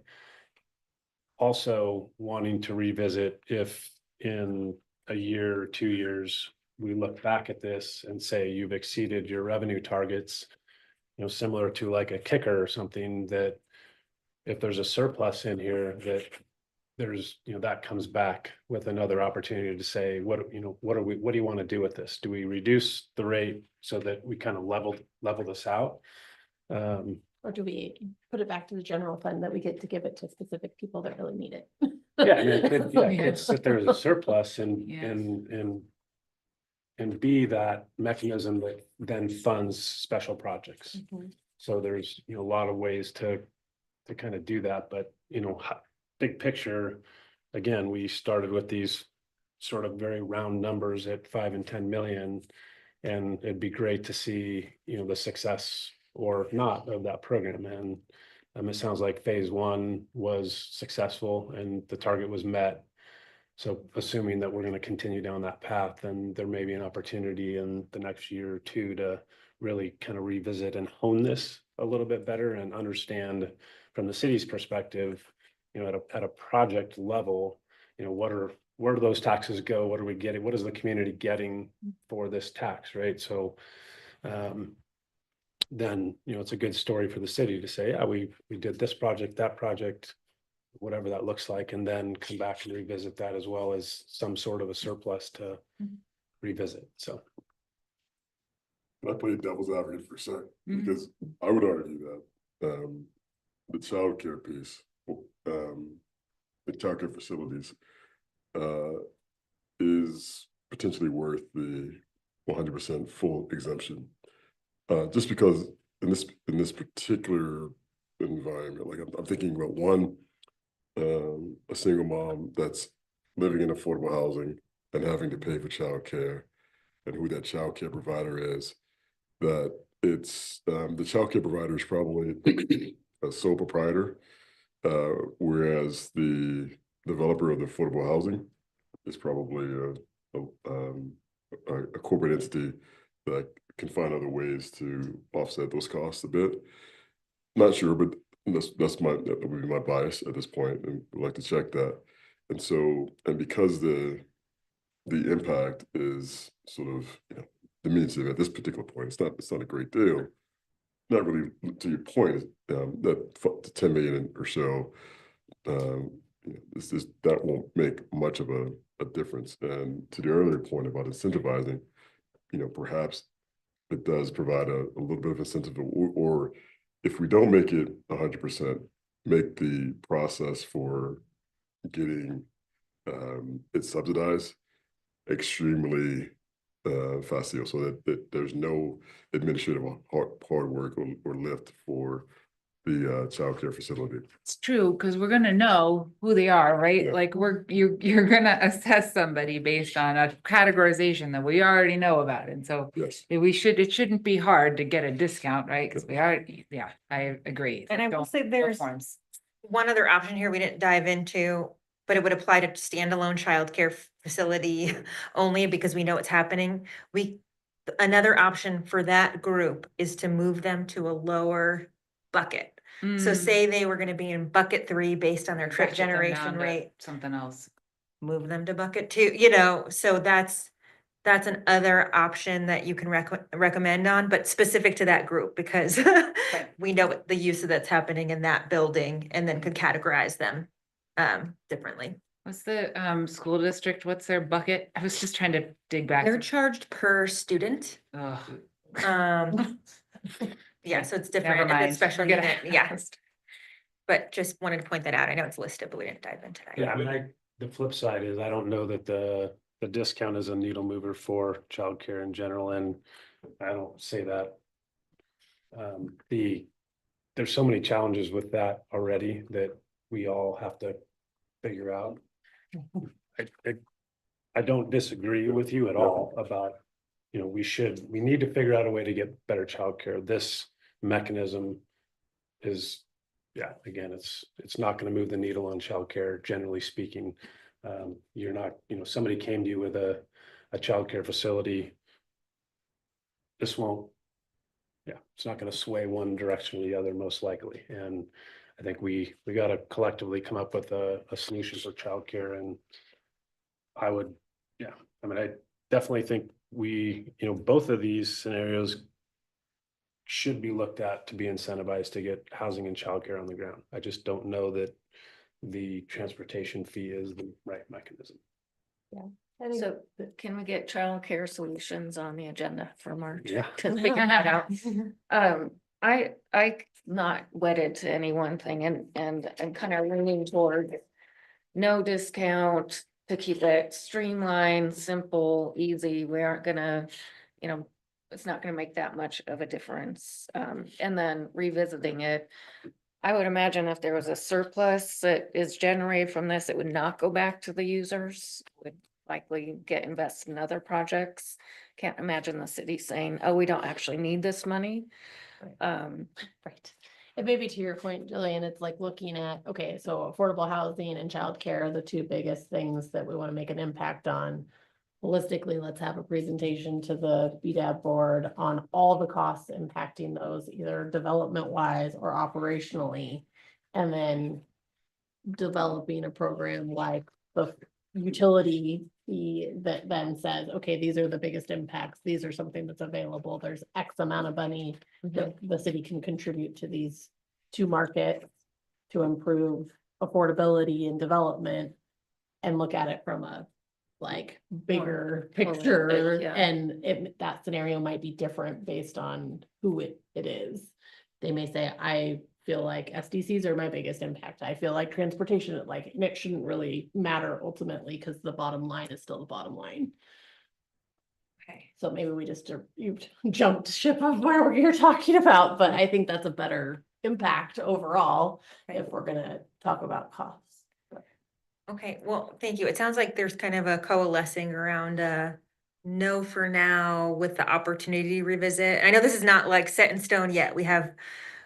Also wanting to revisit if in a year or 2 years, we look back at this and say you've exceeded your revenue targets, you know, similar to like a kicker or something, that if there's a surplus in here, that there's, you know, that comes back with another opportunity to say, what do you want to do with this? Do we reduce the rate so that we kind of level this out? Or do we put it back to the general fund that we get to give it to specific people that really need it? Yeah, I mean, it Yeah. could sit there as a surplus and, Yes. and be that mechanism that then funds special projects. Mhm. So there's, you know, a lot of ways to kind of do that, but, you know, big picture, again, we started with these sort of very round numbers at 5 and 10 million. And it'd be great to see, you know, the success or not of that program. And it sounds like phase 1 was successful and the target was met. So assuming that we're going to continue down that path, then there may be an opportunity in the next year or 2 to really kind of revisit and hone this a little bit better and understand from the city's perspective, you know, at a project level, you know, where do those taxes go? What are we getting? What is the community getting for this tax, right? So then, you know, it's a good story for the city to say, yeah, we did this project, that project, whatever that looks like, and then come back and revisit that as well as some sort of a surplus to revisit. So Can I play devil's advocate for a sec? Mhm. Because I would argue that the childcare piece, the childcare facilities, is potentially worth the 100% full exemption. Just because in this particular environment, like I'm thinking about one, a single mom that's living in affordable housing and having to pay for childcare, and who that childcare provider is. That it's the childcare provider is probably a sole proprietor, whereas the developer of the affordable housing is probably a corporate entity that can find other ways to offset those costs a bit. Not sure, but that would be my bias at this point, and would like to check that. And so, and because the impact is sort of, you know, diminutive at this particular point, it's not a great deal. Not really, to your point, that 10 million or so, you know, that won't make much of a difference. And to the earlier point about incentivizing, you know, perhaps it does provide a little bit of incentive, or if we don't make it 100%, make the process for getting it subsidized extremely facile, so that there's no administrative hard work or lift for the childcare facility. It's true, because we're gonna know who they are, right? Yeah. Like you're gonna assess somebody based on a categorization that we already know about. And so Yes. it shouldn't be hard to get a discount, right? Because we are, yeah, I agree. And I will Don't say fill there's forms. one other option here we didn't dive into, but it would apply to standalone childcare facility only because we know it's happening. Another option for that group is to move them to a lower bucket. So Mm, say they were gonna be in bucket 3 based on their trip ratchet them down generation to rate, Something else. move them to bucket 2, so that's another option that you can recommend on, but specific to that group because we know what the use of that's happening in that building and then could categorize them differently. What's the school district? What's their bucket? I was just trying to dig back. They're to- charged per student. Ugh. Yeah, so it's Never different, and mind. it's special Forget unit, it. yeah, but just wanted to point that out. I know it's listed, but we didn't dive into that. Yeah, I mean, the flip side is I don't know that the discount is a needle mover for childcare in general, and I don't say that. There's so many challenges with that already that we all have to figure out. I don't disagree with you at all about, we need to figure out a way to get better childcare. This mechanism is, yeah, again, it's not gonna move the needle on childcare, generally speaking. You're not, somebody came to you with a childcare facility. This won't, yeah, it's not gonna sway one direction or the other, most likely. And I think we gotta collectively come up with a solution for childcare. And I would, yeah, I mean, I definitely think both of these scenarios should be looked at to be incentivized to get housing and childcare on the ground. I just don't know that the transportation fee is the right mechanism. So can we get childcare solutions on the agenda for March? Yeah. To figure that out. I not wedded to any one thing and kind of leaning toward no discount to keep it streamlined, simple, easy. We aren't gonna, it's not gonna make that much of a difference. And then revisiting it. I would imagine if there was a surplus that is generated from this, it would not go back to the users, would likely get invested in other projects. Can't imagine the city saying, oh, we don't actually need this money. Right. And maybe to your point, Jillian, it's like looking at, okay, so affordable housing and childcare are the two biggest things that we want to make an impact on. Holistically, let's have a presentation to the BDAB board on all the costs impacting those, either development wise or operationally. And then developing a program like the utility fee that then says, okay, these are the biggest impacts. These are something that's available. There's X amount of money that the city can contribute to these two markets to improve affordability and development and look at it from a bigger picture. holistic, yeah. And that scenario might be different based on who it is. They may say, I feel like SDCs are my biggest impact. I feel like transportation, it shouldn't really matter ultimately because the bottom line is still the bottom line. Okay. So maybe we just you jumped ship of where you're talking about, but I think that's a better impact overall if we're gonna talk about costs. Okay, well, thank you. It sounds like there's kind of a coalescing around no for now with the opportunity to revisit. I know this is not like set in stone yet. We have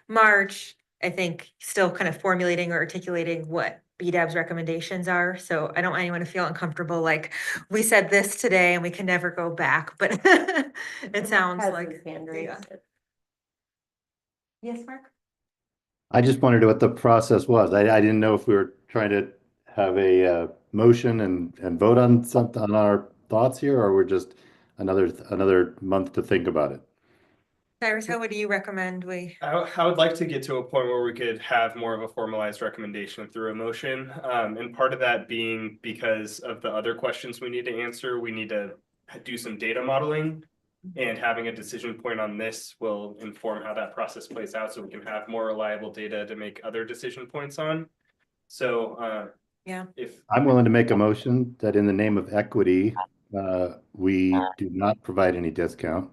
March, I think, still kind of formulating or articulating what BDAB's recommendations are. So I don't want anyone to feel uncomfortable, like we said this today and we can never go back, but it sounds Has like. his hand raised. Yes, Mark? I just wondered what the process was. I didn't know if we were trying to have a motion and vote on something on our thoughts here, or we're just another month to think about it. Cyrus, how would you recommend we? I would like to get to a point where we could have more of a formalized recommendation through a motion. And part of that being because of the other questions we need to answer, we need to do some data modeling. And having a decision point on this will inform how that process plays out, so we can have more reliable data to make other decision points on. So, Yeah. If I'm willing to make a motion that in the name of equity, we do not provide any discount.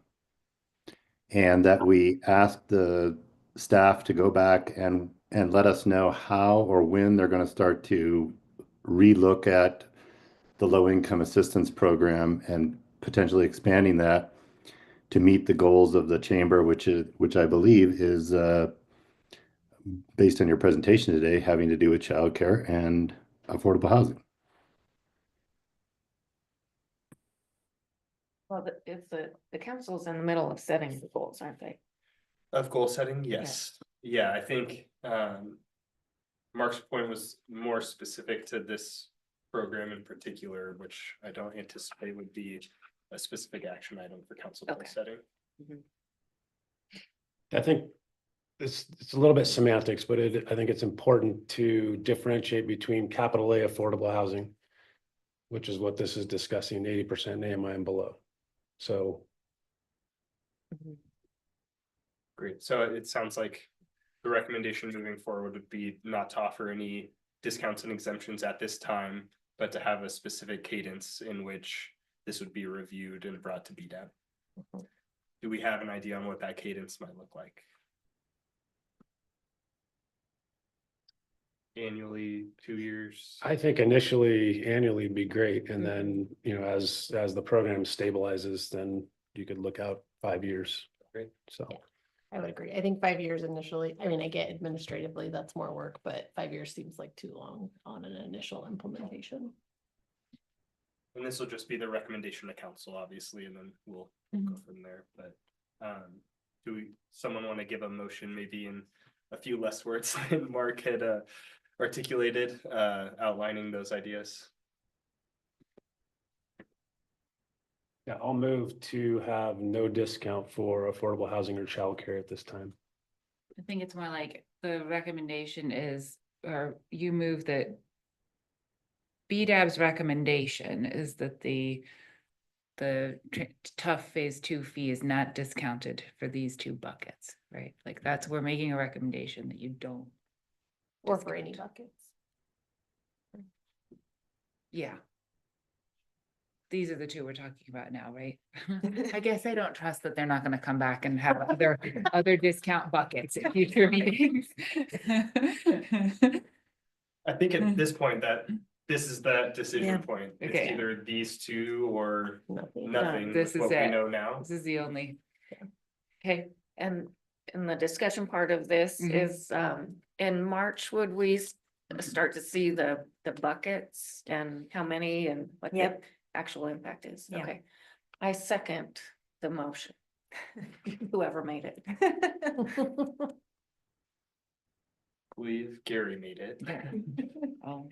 And that we ask the staff to go back and let us know how or when they're going to start to relook at the low income assistance program and potentially expanding that to meet the goals of the chamber, which I believe is based on your presentation today, having to do with childcare and affordable housing. Well, the council's in the middle of setting the goals, aren't they? Of goal setting, yes. Yeah, I think Mark's point was more specific to this program in particular, which I don't anticipate would be a specific action item for council goal Okay. setting. I think it's a little bit semantics, but I think it's important to differentiate between capital A affordable housing, which is what this is discussing, 80% AMI and below. So Great. So it sounds like the recommendation moving forward would be not to offer any discounts and exemptions at this time, but to have a specific cadence in which this would be reviewed and brought to BDAB. Do we have an idea on what that cadence might look like? Annually, 2 years? I think initially annually would be great. And then, you know, as the program stabilizes, then you could look out 5 years. Great. So. Yeah. I would agree. I think 5 years initially, I mean, I get administratively, that's more work, but 5 years seems like too long on an initial implementation. And this will just be the recommendation to council, obviously, and then we'll go from there. But someone want to give a motion maybe in a few less words than Mark had articulated, outlining those ideas? Yeah, I'll move to have no discount for affordable housing or childcare at this time. I think it's more like the recommendation is, or you move that BDAB's recommendation is that the tough phase 2 fee is not discounted for these 2 buckets, right? Like we're making a recommendation that you don't. Or for any buckets. Yeah. These are the 2 we're talking about now, right? I guess I don't trust that they're not gonna come back and have other discount buckets in future meetings. I think at this point that this is that decision Yeah. point. It's Okay. either these 2 or Nothing. nothing this with is what we it. know now. This is the only. Okay, and the discussion part of this is, in March, would we start to see the buckets and how many and what the Yep. actual impact is? Yeah. Okay. I second the motion. Whoever made it. I believe Gary made it. Oh,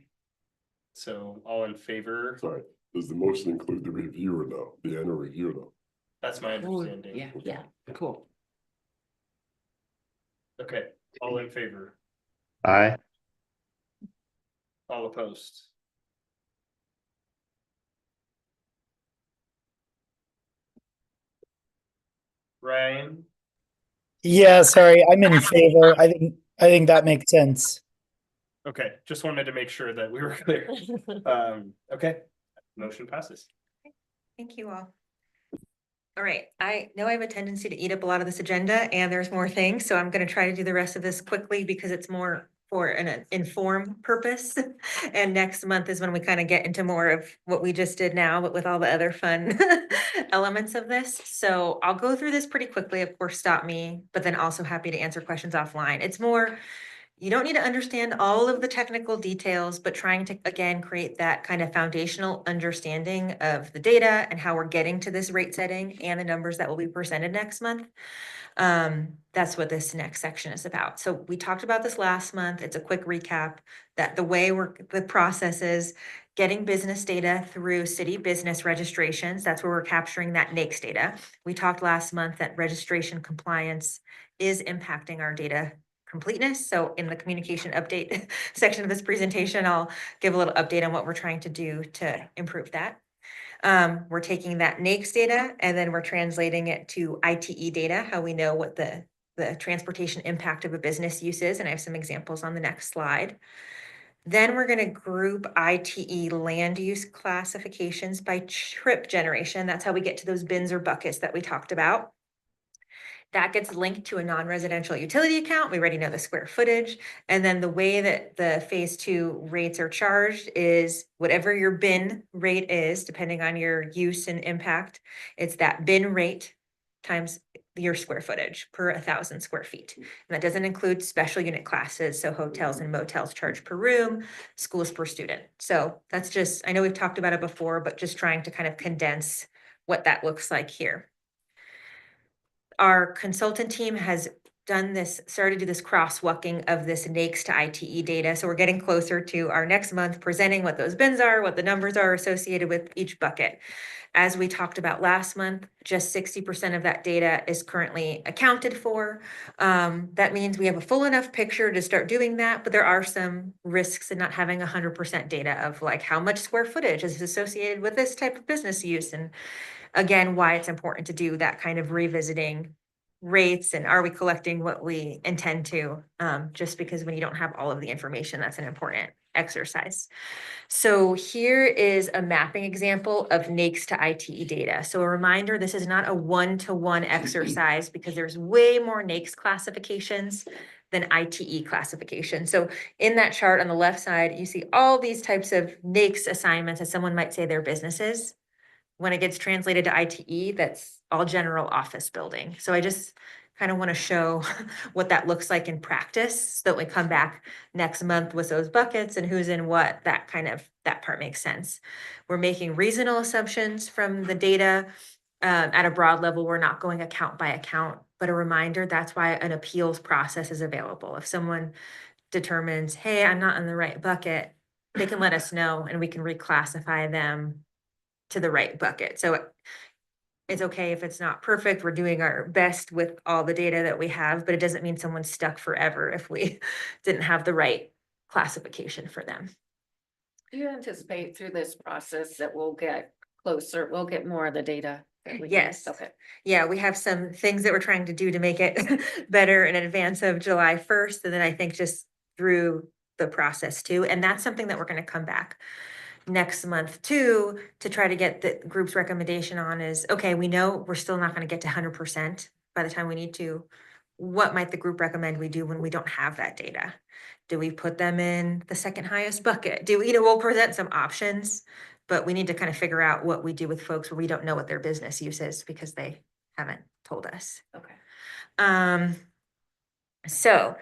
So all in favor? Sorry, does the motion include the review or no? The annual review or no? That's my understanding. yeah, Yeah. cool. Okay, all in favor? Aye. All opposed? Ryan? Yeah, sorry, I'm in favor. I think that makes sense. Okay, just wanted to make sure that we were clear. Okay, motion passes. Thank you all. All right, I know I have a tendency to eat up a lot of this agenda and there's more things, so I'm gonna try to do the rest of this quickly because it's more for an inform purpose. And next month is when we kind of get into more of what we just did now, but with all the other fun elements of this. So I'll go through this pretty quickly, of course, stop me, but then also happy to answer questions offline. It's more, you don't need to understand all of the technical details, but trying to, again, create that kind of foundational understanding of the data and how we're getting to this rate setting and the numbers that will be presented next month. That's what this next section is about. So we talked about this last month. It's a quick recap that the process is getting business data through city business registrations. That's where we're capturing that NAICS data. We talked last month that registration compliance is impacting our data completeness. So in the communication update section of this presentation, I'll give a little update on what we're trying to do to improve that. We're taking that NAICS data and then we're translating it to ITE data, how we know what the transportation impact of a business use is. And I have some examples on the next slide. Then we're going to group ITE land use classifications by trip generation. That's how we get to those bins or buckets that we talked about. that gets linked to a non-residential utility account. We already know the square footage. And then the way that the phase 2 rates are charged is whatever your bin rate is, depending on your use and impact, it's that bin rate times your square footage per 1,000 square feet. And that doesn't include special unit classes. So hotels and motels charge per room, schools per student. So that's just, I know we've talked about it before, but just trying to kind of condense what that looks like here. Our consultant team has started to do this crosswalking of this NAICS to ITE data. So we're getting closer to our next month presenting what those bins are, what the numbers are associated with each bucket. As we talked about last month, just 60% of that data is currently accounted for. That means we have a full enough picture to start doing that, but there are some risks in not having 100% data of like how much square footage is associated with this type of business use. And again, why it's important to do that kind of revisiting rates and are we collecting what we intend to, just because when you don't have all of the information, that's an important exercise. So here is a mapping example of NAICS to ITE data. So a reminder, this is not a one-to-one exercise because there's way more NAICS classifications than ITE classification. So in that chart on the left side, you see all these types of NAICS assignments as someone might say their businesses. When it gets translated to ITE, that's all general office building. So I just kind of want to show what that looks like in practice so that we come back next month with those buckets and who's in what, that part makes sense. We're making reasonable assumptions from the data. At a broad level, we're not going account by account, but a reminder, that's why an appeals process is available. If someone determines, hey, I'm not in the right bucket, they can let us know and we can reclassify them to the right bucket. So it's okay if it's not perfect. We're doing our best with all the data that we have, but it doesn't mean someone's stuck forever if we didn't have the right classification for them. Do you anticipate through this process that we'll get closer, we'll get more of the data? Yes. Okay. Yeah, we have some things that we're trying to do to make it better in advance of July 1st. And then I think just through the process too. And that's something that we're going to come back next month too, to try to get the group's recommendation on is, okay, we know we're still not going to get to 100% by the time we need to. What might the group recommend we do when we don't have that data? Do we put them in the second highest bucket? We'll present some options, but we need to kind of figure out what we do with folks where we don't know what their business use is because they haven't told us. Okay. So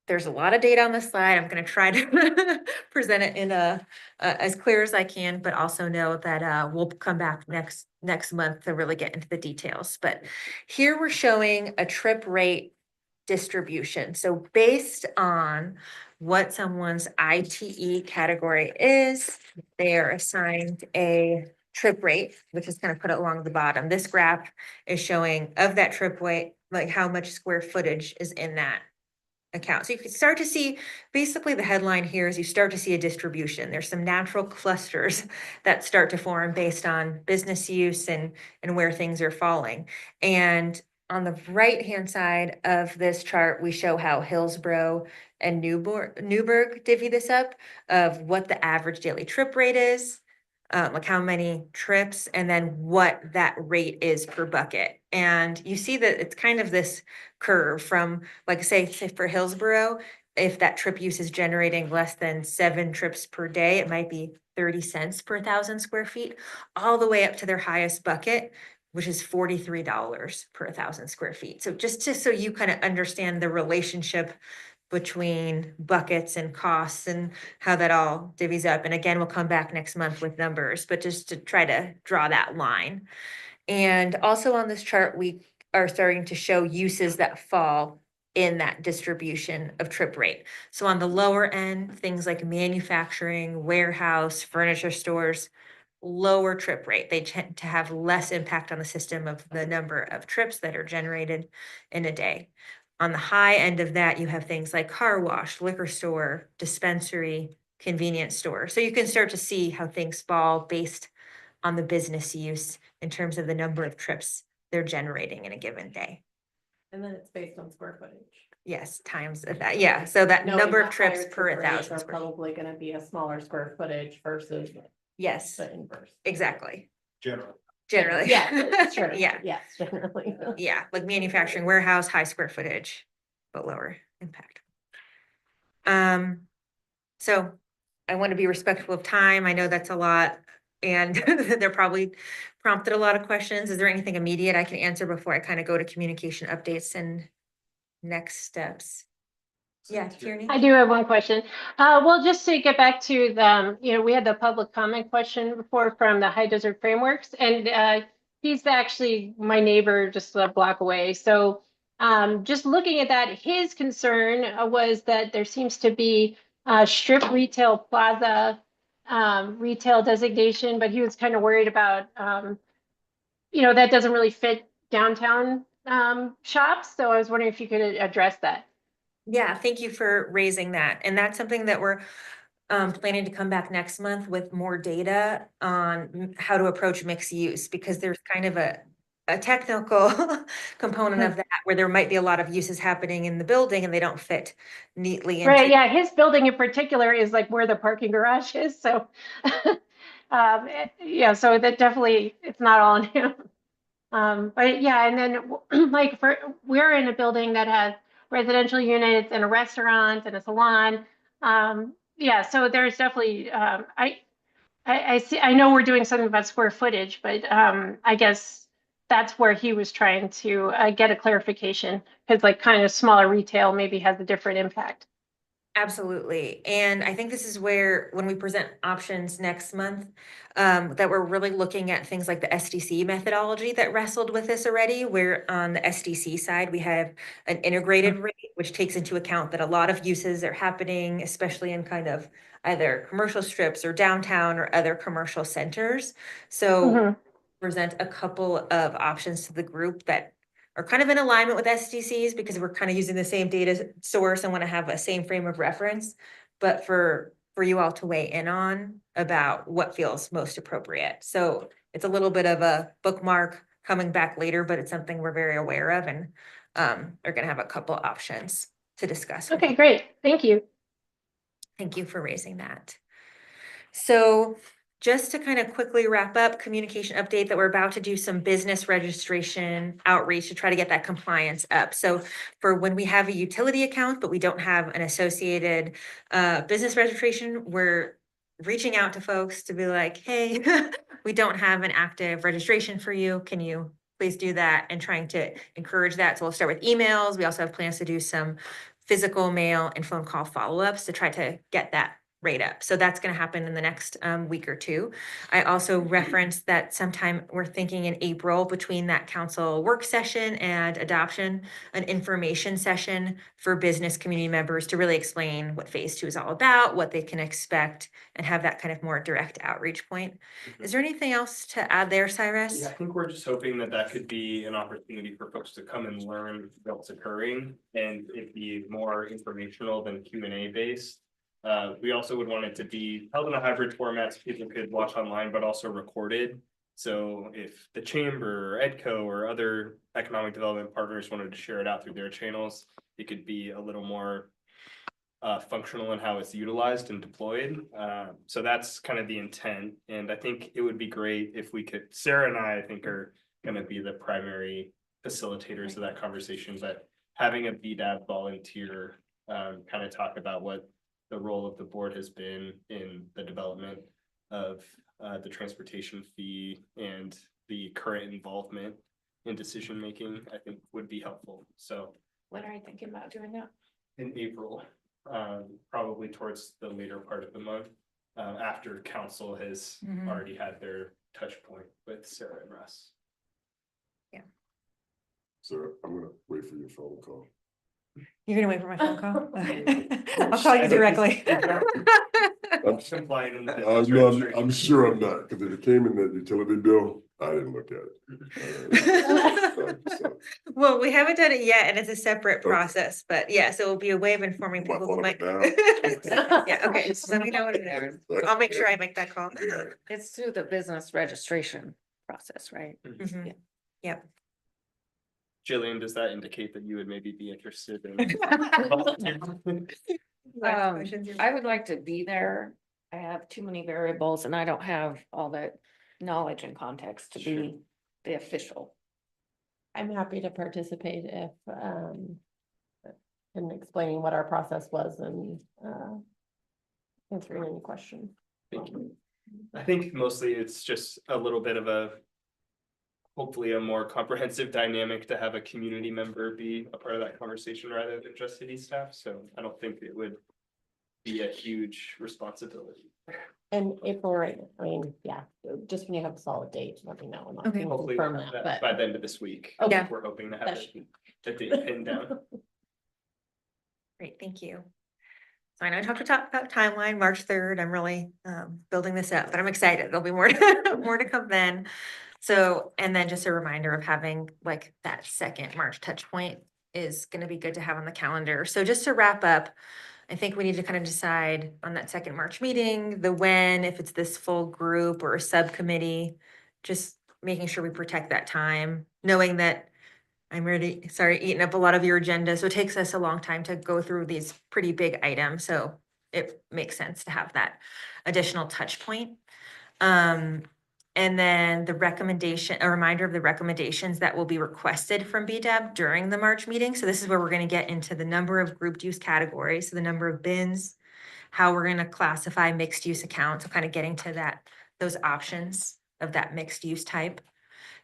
there's a lot of data on this slide. I'm going to try to present it in as clear as I can, but also know that we'll come back next month to really get into the details. But here we're showing a trip rate distribution. So based on what someone's ITE category is, they are assigned a trip rate, which is kind of put along the bottom. This graph is showing of that trip rate, like how much square footage is in that account. So you can start to see, basically the headline here is you start to see a distribution. There's some natural clusters that start to form based on business use and where things are falling. And on the right-hand side of this chart, we show how Hillsborough and Newburgh divvy this up of what the average daily trip rate is, like how many trips, and then what that rate is per bucket. And you see that it's kind of this curve from, like say for Hillsborough, if that trip use is generating less than 7 trips per day, it might be 30 cents per 1,000 square feet, all the way up to their highest bucket, which is $43 per 1,000 square feet. So just so you kind of understand the relationship between buckets and costs and how that all divvies up. And again, we'll come back next month with numbers, but just to try to draw that line. And also on this chart, we are starting to show uses that fall in that distribution of trip rate. So on the lower end, things like manufacturing, warehouse, furniture stores, lower trip rate. They tend to have less impact on the system of the number of trips that are generated in a day. On the high end of that, you have things like car wash, liquor store, dispensary, convenience store. So you can start to see how things fall based on the business use in terms of the number of trips they're generating in a given day. And then it's based on square footage. Yes, times that. Yeah, so that Knowing number of that trips higher per trip rates 1,000 are square feet. probably going to be a smaller square footage versus Yes, the inverse. exactly. General. generally. Yeah, sure. Yeah, Yes, generally. yeah, like manufacturing warehouse, high square footage, but lower impact. So I want to be respectful of time. I know that's a lot. And they're probably prompted a lot of questions. Is there anything immediate I can answer before I kind of go to communication updates and next steps? Yeah, Tierney? I do have one question. Well, just to get back to the, we had the public comment question before from the High Desert Frameworks, and he's actually my neighbor just a block away. So just looking at that, his concern was that there seems to be a strip retail plaza retail designation, but he was kind of worried about, that doesn't really fit downtown shops. So I was wondering if you could address that. Yeah, thank you for raising that. And that's something that we're planning to come back next month with more data on how to approach mixed use, because there's kind of a technical component of that where there might be a lot of uses happening in the building and they don't fit neatly into. Right, yeah, his building in particular is like where the parking garage is, so. Yeah, so that definitely, it's not all on him. But yeah, and then like we're in a building that has residential units and a restaurant and a salon. Yeah, so there's definitely, I see, I know we're doing something about square footage, but I guess that's where he was trying to get a clarification, because like kind of smaller retail maybe has a different impact. Absolutely. And I think this is where, when we present options next month, that we're really looking at things like the SDC methodology that wrestled with this already, where on the SDC side, we have an integrated rate, which takes into account that a lot of uses are happening, especially in kind of either commercial strips or downtown or other commercial centers. So present a couple of options to the group that are kind of in alignment with SDCs, because we're kind of using the same data source and want to have a same frame of reference, but for you all to weigh in on about what feels most appropriate. So it's a little bit of a bookmark coming back later, but it's something we're very aware of, and are going to have a couple options to discuss. Okay, great. Thank you. Thank you for raising that. So just to kind of quickly wrap up, communication update that we're about to do some business registration outreach to try to get that compliance up. So for when we have a utility account, but we don't have an associated business registration, we're reaching out to folks to be like, hey, we don't have an active registration for you. Can you please do that? And trying to encourage that. So we'll start with emails. We also have plans to do some physical mail and phone call follow-ups to try to get that rate up. So that's going to happen in the next week or two. I also referenced that sometime we're thinking in April, between that council work session and adoption, an information session for business community members to really explain what phase 2 is all about, what they can expect, and have that kind of more direct outreach point. Is there anything else to add there, Cyrus? Yeah, I think we're just hoping that that could be an opportunity for folks to come and learn what's occurring, and it be more informational than Q&A based. We also would want it to be held in a hybrid format so people could watch online, but also recorded. So if the chamber, EDCO, or other economic development partners wanted to share it out through their channels, it could be a little more functional in how it's utilized and deployed. So that's kind of the intent. And I think it would be great if we could, Sarah and I think are going to be the primary facilitators of that conversation, but having a BDAB volunteer kind of talk about what the role of the board has been in the development of the transportation fee and the current involvement in decision-making, I think would be helpful. So When are you thinking about doing that? in April, probably towards the later part of the month, after council has already had their touch point with Sarah and Russ. So I'm gonna wait for your phone call. You're gonna wait for my phone call? Okay. I'll call you directly. I'm sure I'm not, because if it came in that utility bill, I didn't look at it. Well, we haven't done it yet, and it's a separate Okay. process, but yeah, so it'll be a way of informing My people who phone might. now. Yeah, okay, just let me know what it is. I'll make sure I make that call. It's through the business registration process, right? Mhm. Yep. Jillian, does that indicate that you would maybe be interested in? Questions? I would like to be there. I have too many variables and I don't have all that knowledge and context to Sure. be the official. I'm happy to participate if, in explaining what our process was and, answering any questions. Thank you. I think mostly it's just a little bit of a, hopefully a more comprehensive dynamic to have a community member be a part of that conversation rather than just city staff. So I don't think it would be a huge responsibility. And April, right, I mean, yeah, just when you have a solid date, let me know. and I'll Okay. Hopefully confirm we'll have that, that but by the end of this week. Okay. We're hoping to have that should be. a date pinned down. Great, thank you. So I know I talked about timeline, March 3rd. I'm really building this up, but I'm excited. There'll be more, more to come then. So, and then just a reminder of having like that second March touch point is going to be good to have on the calendar. So just to wrap up, I think we need to kind of decide on that second March meeting, the when, if it's this full group or a subcommittee, just making sure we protect that time, knowing that I'm really sorry, eating up a lot of your agenda. So it takes us a long time to go through these pretty big items. So it makes sense to have that additional touch point. And then the recommendation, a reminder of the recommendations that will be requested from BDEB during the March meeting. So this is where we're going to get into the number of grouped use categories, so the number of bins, how we're going to classify mixed use accounts, so kind of getting to that, those options of that mixed use type.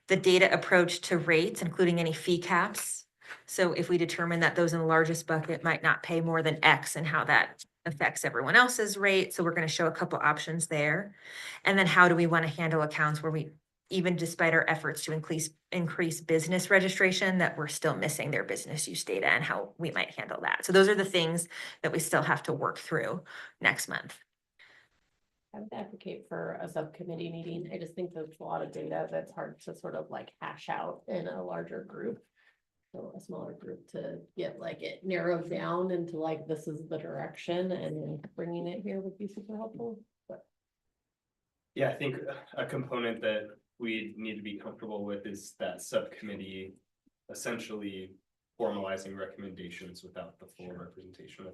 The data approach to rates, including any fee caps. So if we determine that those in the largest bucket might not pay more than X and how that affects everyone else's rate. So we're going to show a couple options there. And then how do we want to handle accounts where we, even despite our efforts to increase business registration, that we're still missing their business use data and how we might handle that. So those are the things that we still have to work through next month. I would advocate for a subcommittee meeting. I just think there's a lot of data that's hard to sort of like hash out in a larger group. So a smaller group to get like it narrowed down into like, this is the direction, and then bringing it here would be super helpful. But Yeah, I think a component that we need to be comfortable with is that subcommittee essentially formalizing recommendations without the full representation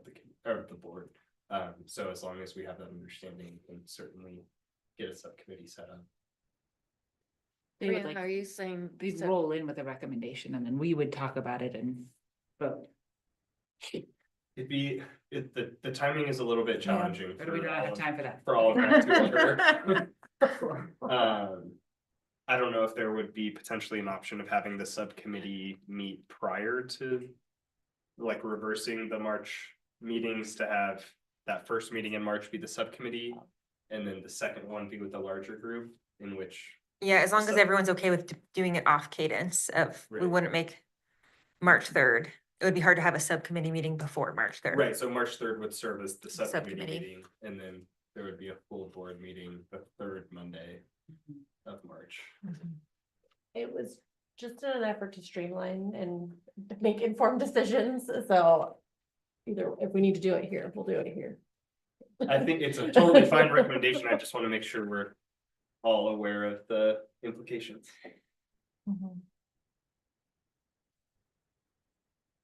of the board. So as long as we have that understanding, we can certainly get a subcommittee set up. They would Brianna, like, are you saying? they'd so- roll in with a recommendation and then we would talk about it and vote. The timing is a little bit challenging. Or do we for not all have of- time for that? For all of that to occur. I don't know if there would be potentially an option of having the subcommittee meet prior to like reversing the March meetings to have that first meeting in March be the subcommittee and then the second one be with the larger group in which. Yeah, as long as So- everyone's okay with doing it off cadence of, we Right. wouldn't make March 3rd. It would be hard to have a subcommittee meeting before March 3rd. Right, so March 3rd would serve as the subcommittee Subcommittee. meeting, and then there would be a full board meeting the third Monday of March. it was just an effort to streamline and make informed decisions. So either if we need to do it here, we'll do it here. I think it's a totally fine recommendation. I just want to make sure we're all aware of the implications.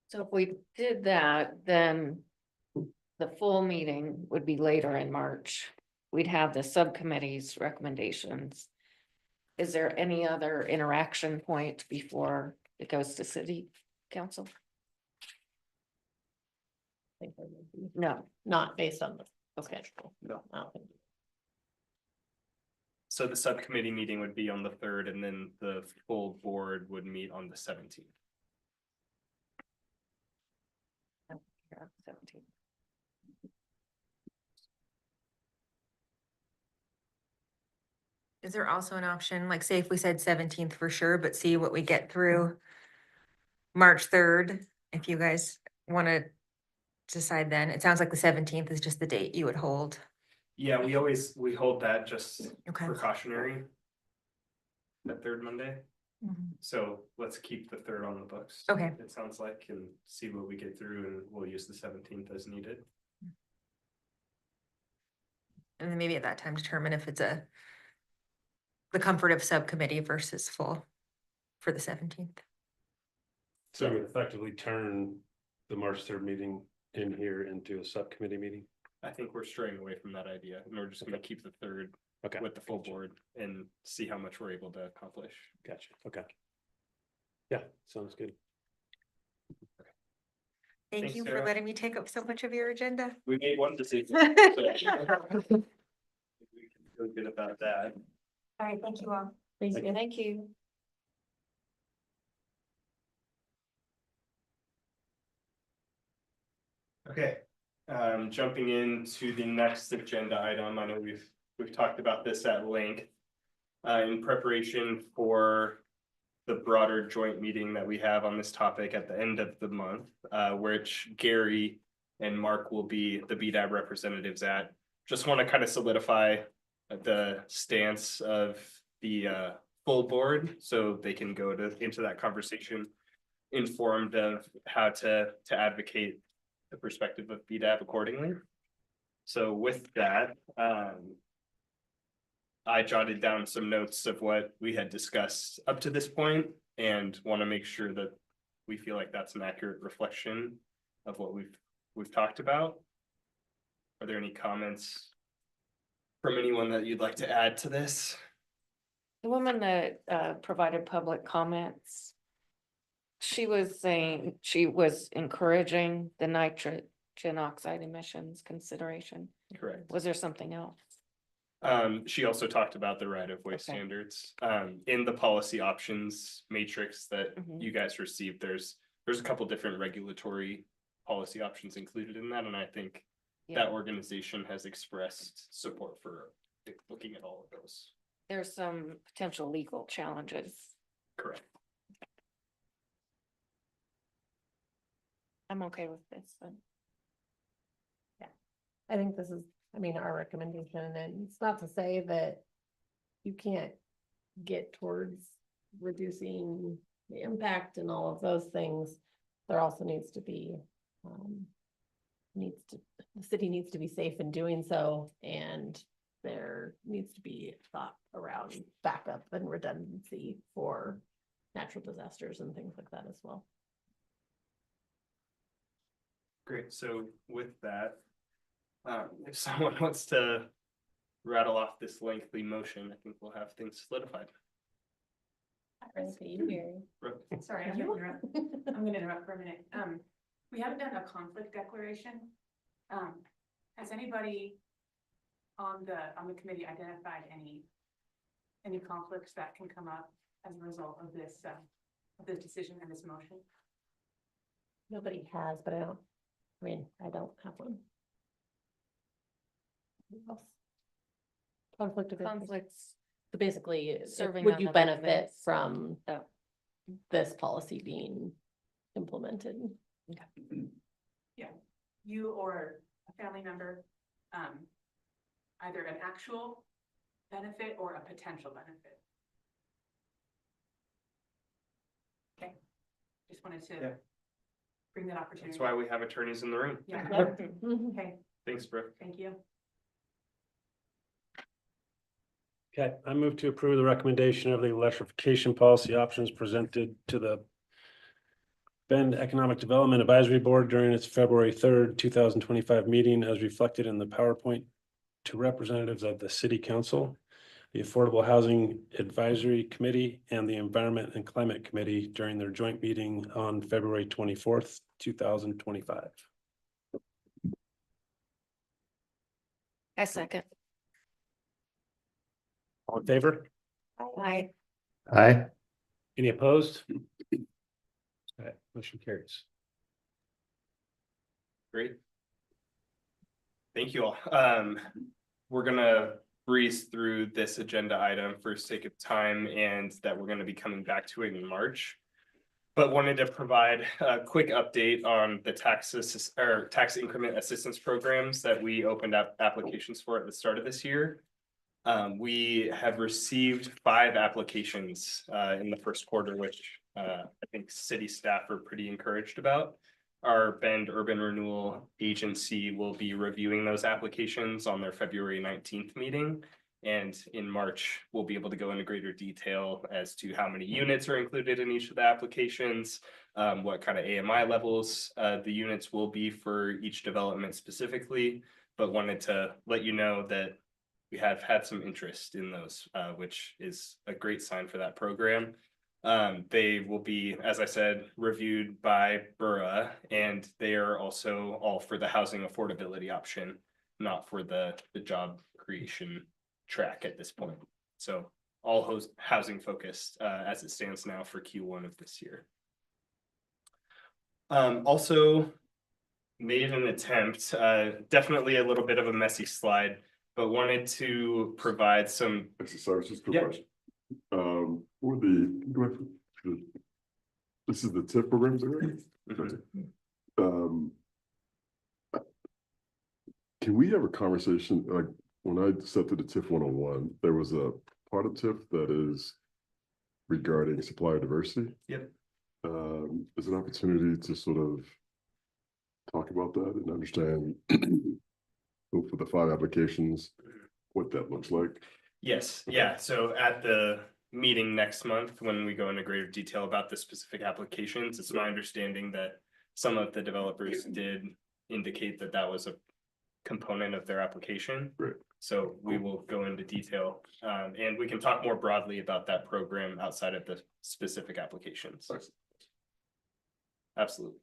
So if we did that, then the full meeting would be later in March. We'd have the subcommittee's recommendations. Is there any other interaction point before it goes to city council? I think there would be. No. Not based on the schedule. No. I don't think. So the subcommittee meeting would be on the 3rd and then the full board would meet on the 17th. 17. Is there also an option, like say if we said 17th for sure, but see what we get through March 3rd, if you guys want to decide then, it sounds like the 17th is just the date you would hold. Yeah, we hold that just Okay. precautionary. That third Monday, Mhm. so let's keep the 3rd on the books. Okay. It sounds like, and see what we get through and we'll use the 17th as needed. And then maybe at that time determine if it's the comfort of subcommittee versus full for the 17th. So we effectively turn the March 3rd meeting in here into a subcommittee meeting. I think we're straying away from that idea and we're just gonna keep the 3rd Okay. with the full board and see how much we're able to accomplish. Gotcha. Okay. Yeah, sounds good. Thank Thanks, you for Sarah. letting me take up so much of your agenda. We made one decision. so We can feel good about that. All right, thank you all. Thank you. Thank you. Okay, jumping into the next agenda item, I know we've talked about this at length. In preparation for the broader joint meeting that we have on this topic at the end of the month, which Gary and Mark will be the BDAB representatives at. Just want to kind of solidify the stance of the full board so they can go into that conversation informed of how to advocate the perspective of BDAB accordingly. So with that, I jotted down some notes of what we had discussed up to this point and want to make sure that we feel like that's an accurate reflection of what we've talked about. Are there any comments from anyone that you'd like to add to this? The woman that provided public comments, she was saying she was encouraging the nitrogen oxide emissions consideration. Correct. Was there something else? She also talked about the right-of-way Okay. standards. In the policy options matrix that Mhm. you guys received, there's a couple different regulatory policy options included in that, and I think Yeah. that organization has expressed support for looking at all of those. There's some potential legal challenges. Correct. I'm okay with this, but I think this is, I mean, our recommendation, and it's not to say that you can't get towards reducing the impact and all of those things. There also needs to be, the city needs to be safe in doing so, and there needs to be thought around backup and redundancy for natural disasters and things like that as well. Great, so with that, if someone wants to rattle off this lengthy motion, I think we'll have things solidified. Brooke? Sorry, I'm gonna interrupt. I'm gonna interrupt for a minute. We haven't done a conflict declaration. Has anybody on the committee identified any conflicts that can come up as a result of this decision and this motion? Nobody has, but I don't have one. Who else? Conflict of interest. conflicts. So basically, Serving would on you other benefit committees. from Oh. this policy being implemented? Yeah, you or a family member, either an actual benefit or a potential benefit. Okay, just wanted to Yeah. bring that opportunity. That's why we have attorneys in the room. Yeah, Mhm. okay, Thanks, Brooke. thank you. Okay, I move to approve the recommendation of the electrification policy options presented to the Bend Economic Development Advisory Board during its February 3rd, 2025 meeting as reflected in the PowerPoint to representatives of the City Council, the Affordable Housing Advisory Committee, and the Environment and Climate Committee during their joint meeting on February 24th, 2025. I second. All in favor? Aye. Aye. Any opposed? Okay, motion carries. Great. Thank you all. We're gonna breeze through this agenda item for sake of time and that we're gonna be coming back to it in March. But wanted to provide a quick update on the tax increment assistance programs that we opened up applications for at the start of this year. We have received 5 applications in the first quarter, which I think city staff are pretty encouraged about. Our Bend Urban Renewal Agency will be reviewing those applications on their February 19th meeting. And in March, we'll be able to go into greater detail as to how many units are included in each of the applications, what kind of AMI levels the units will be for each development specifically, but wanted to let you know that we have had some interest in those, which is a great sign for that program. They will be, as I said, reviewed by Borough, and they are also all for the housing affordability option, not for the job creation track at this point. So all housing focused as it stands now for Q1 of this year. Also made an attempt, definitely a little bit of a messy slide, but wanted to provide some. Sorry, just a quick Yeah. question. For this is the TIP programs, right? Mhm. Can we have a conversation, like, when I stepped to the TIF 101, there was a part of TIF that is regarding supplier diversity. Yep. Is an opportunity to sort of talk about that and understand for the 5 applications, what that looks like. Yes, yeah, so at the meeting next month, when we go into greater detail about the specific applications, it's my understanding that some of the developers did indicate that that was a component of their application. Right. So we will go into detail, and we can talk more broadly about that program outside of the specific applications. Absolutely.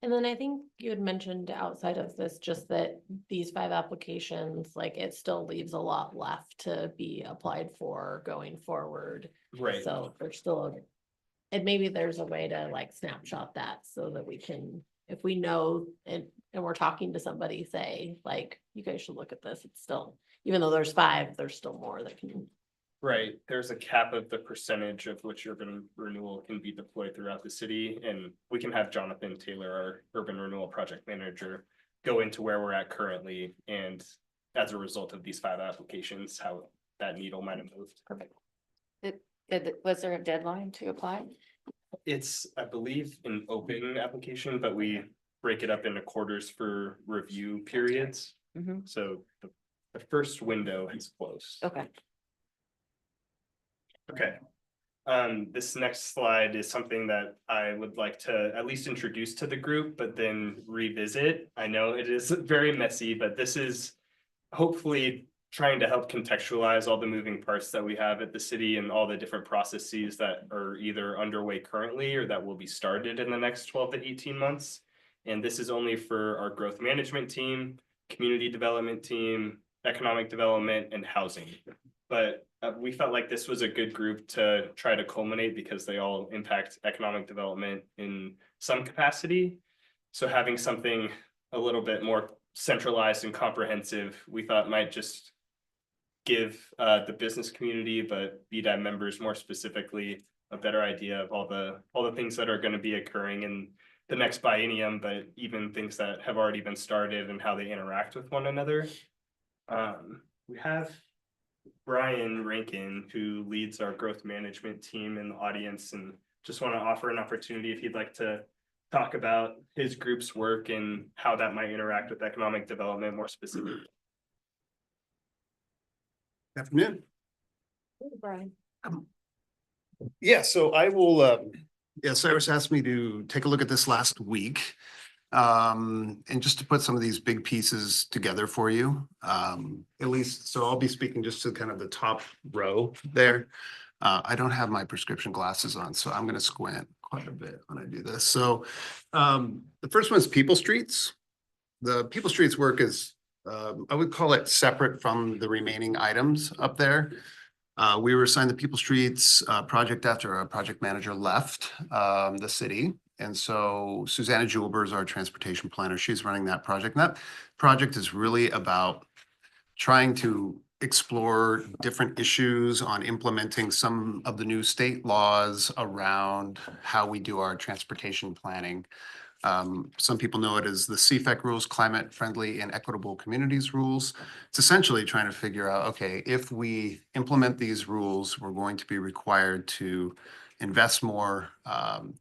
And then I think you had mentioned outside of this, just that these 5 applications, like it still leaves a lot left to be applied for going forward. Right. So there's still, and maybe there's a way to like snapshot that so that we can, if we know and we're talking to somebody, say like, you guys should look at this, it's still, even though there's 5, there's still more that can. Right, there's a cap of the percentage of which urban renewal can be deployed throughout the city, and we can have Jonathan Taylor, our urban renewal project manager, go into where we're at currently, and as a result of these 5 applications, how that needle might have moved. Perfect. Was there a deadline to apply? It's, I believe, an open application, but we break it up into quarters for review periods. Mhm. So the first window is closed. Okay. Okay. This next slide is something that I would like to at least introduce to the group, but then revisit. I know it is very messy, but this is hopefully trying to help contextualize all the moving parts that we have at the city and all the different processes that are either underway currently or that will be started in the next 12 to 18 months. And this is only for our growth management team, community development team, economic development, and housing. But we felt like this was a good group to try to culminate because they all impact economic development in some capacity. So having something a little bit more centralized and comprehensive, we thought might just give the business community, but BDAB members more specifically, a better idea of all the things that are going to be occurring in the next biennium, but even things that have already been started and how they interact with one another. We have Brian Rankin, who leads our growth management team in the audience, and just want to offer an opportunity if he'd like to talk about his group's work and how that might interact with economic development more specifically. Afternoon. Brian. Yeah, so I will, Cyrus asked me to take a look at this last week. And just to put some of these big pieces together for you, at least, so I'll be speaking just to kind of the top row there. I don't have my prescription glasses on, so I'm going to squint quite a bit when I do this. So the first one is People Streets. The People Streets work is, I would call it separate from the remaining items up there. We were assigned the People Streets project after a project manager left the city. And so Susanna Julber is our transportation planner. She's running that project. And that project is really about trying to explore different issues on implementing some of the new state laws around how we do our transportation planning. Some people know it as the CFEC rules, climate friendly and equitable communities rules. It's essentially trying to figure out, okay, if we implement these rules, we're going to be required to invest more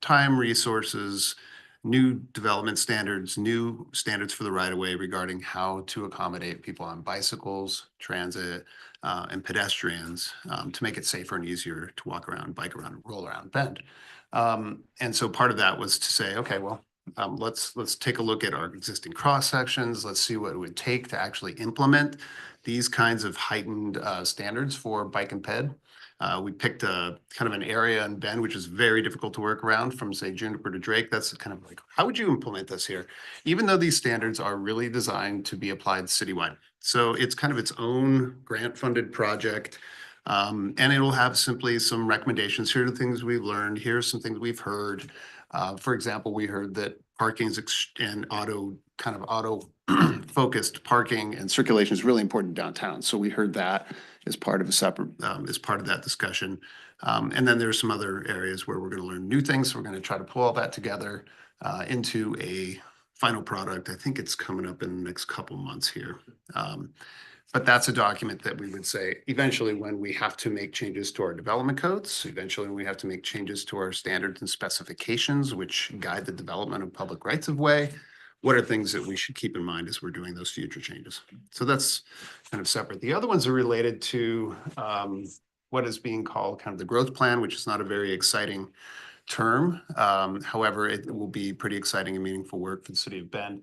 time, resources, new development standards, new standards for the right of way regarding how to accommodate people on bicycles, transit, and pedestrians to make it safer and easier to walk around, bike around, roll around, bend. And so part of that was to say, okay, well, Let's take a look at our existing cross sections. Let's see what it would take to actually implement these kinds of heightened standards for bike and ped. We picked a kind of an area in Bend, which is very difficult to work around from, say, Juniper to Drake. That's kind of like, how would you implement this here? Even though these standards are really designed to be applied citywide. So it's kind of its own grant funded project. And it'll have simply some recommendations. Here are the things we've learned. Here's some things we've heard. For example, we heard that parking and auto focused parking and circulation is really important downtown. So we heard that as part of a separate, as part of that discussion. And then there's some other areas where we're going to learn new things. So we're going to try to pull all that together into a final product. I think it's coming up in the next couple months here. But that's a document that we would say eventually when we have to make changes to our development codes, eventually we have to make changes to our standards and specifications, which guide the development of public rights of way. What are things that we should keep in mind as we're doing those future changes? So that's kind of separate. The other ones are related to what is being called kind of the growth plan, which is not a very exciting term. However, it will be pretty exciting and meaningful work for the city of Bend.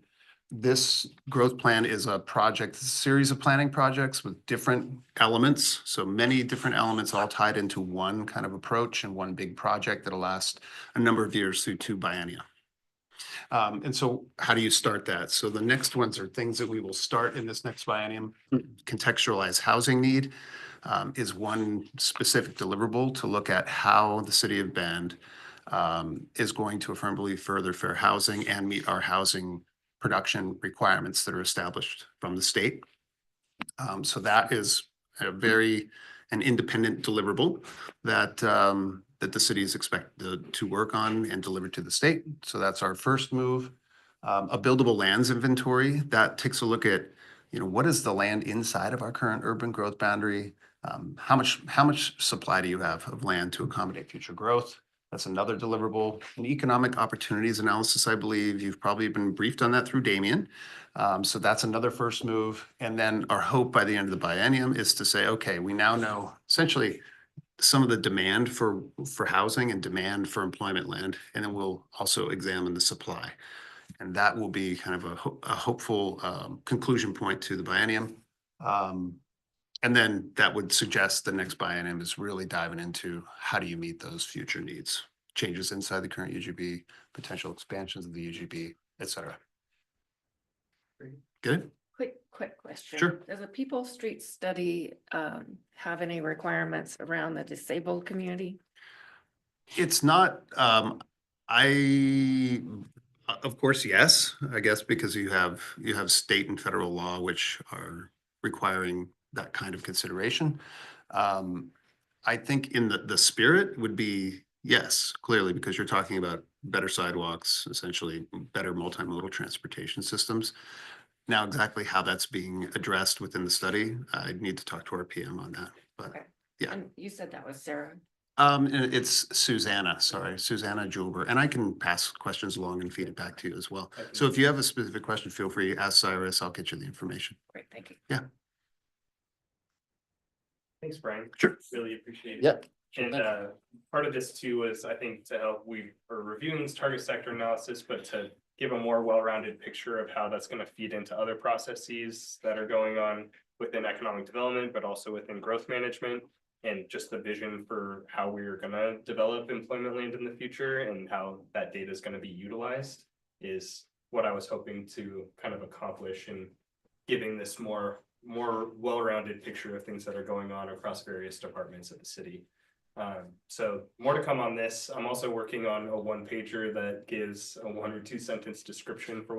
This growth plan is a project, a series of planning projects with different elements. So many different elements all tied into one kind of approach and one big project that'll last a number of years through 2 biennia. And so how do you start that? So the next ones are things that we will start in this next biennium. Contextualize housing need is one specific deliverable to look at how the city of Bend is going to affirmably further fair housing and meet our housing production requirements that are established from the state. So that is an independent deliverable that that the city is expected to work on and deliver to the state. So that's our first move. A buildable lands inventory that takes a look at, what is the land inside of our current urban growth boundary? How much supply do you have of land to accommodate future growth? That's another deliverable. An economic opportunities analysis, I believe you've probably been briefed on that through Damien. So that's another first move. And then our hope by the end of the biennium is to say, okay, we now know essentially some of the demand for housing and demand for employment land. And then we'll also examine the supply. And that will be kind of a hopeful conclusion point to the biennium. And then that would suggest the next biennium is really diving into how do you meet those future needs, changes inside the current UGB, potential expansions of the UGB, et cetera. Good? Quick question. Sure. Does a People Street study have any requirements around the disabled community? It's not, of course, yes, I guess, because you have state and federal law, which are requiring that kind of consideration. I think in the spirit would be yes, clearly, because you're talking about better sidewalks, essentially better multimodal transportation systems. Now, exactly how that's being addressed within the study, I'd need to talk to our PM on that, but Okay. yeah. And you said that was Sarah. It's Susanna Julber, and I can pass questions along and feed it back to you as well. So if you have a specific question, feel free to ask Cyrus. I'll get you the information. Great, thank you. Yeah. Thanks, Brian. Sure. Really appreciate it. Yep. And part of this too was, I think, to help, we are reviewing this target sector analysis, but to give a more well-rounded picture of how that's going to feed into other processes that are going on within economic development, but also within growth management, and just the vision for how we're going to develop employment land in the future and how that data is going to be utilized is what I was hoping to kind of accomplish in giving this more well-rounded picture of things that are going on across various departments of the city. So more to come on this. I'm also working on a one-pager that gives a 1 or 2 sentence description for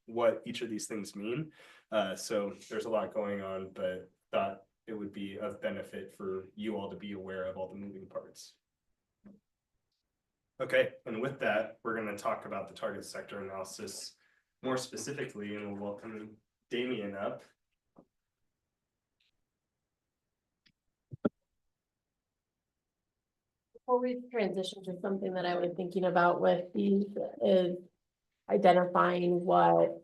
what each of these things mean. So there's a lot going on, but thought it would be of benefit for you all to be aware of all the moving parts. Okay, and with that, we're going to talk about the target sector analysis more specifically, and we'll welcome Damien up. Before we transition to something that I was thinking about with these is identifying what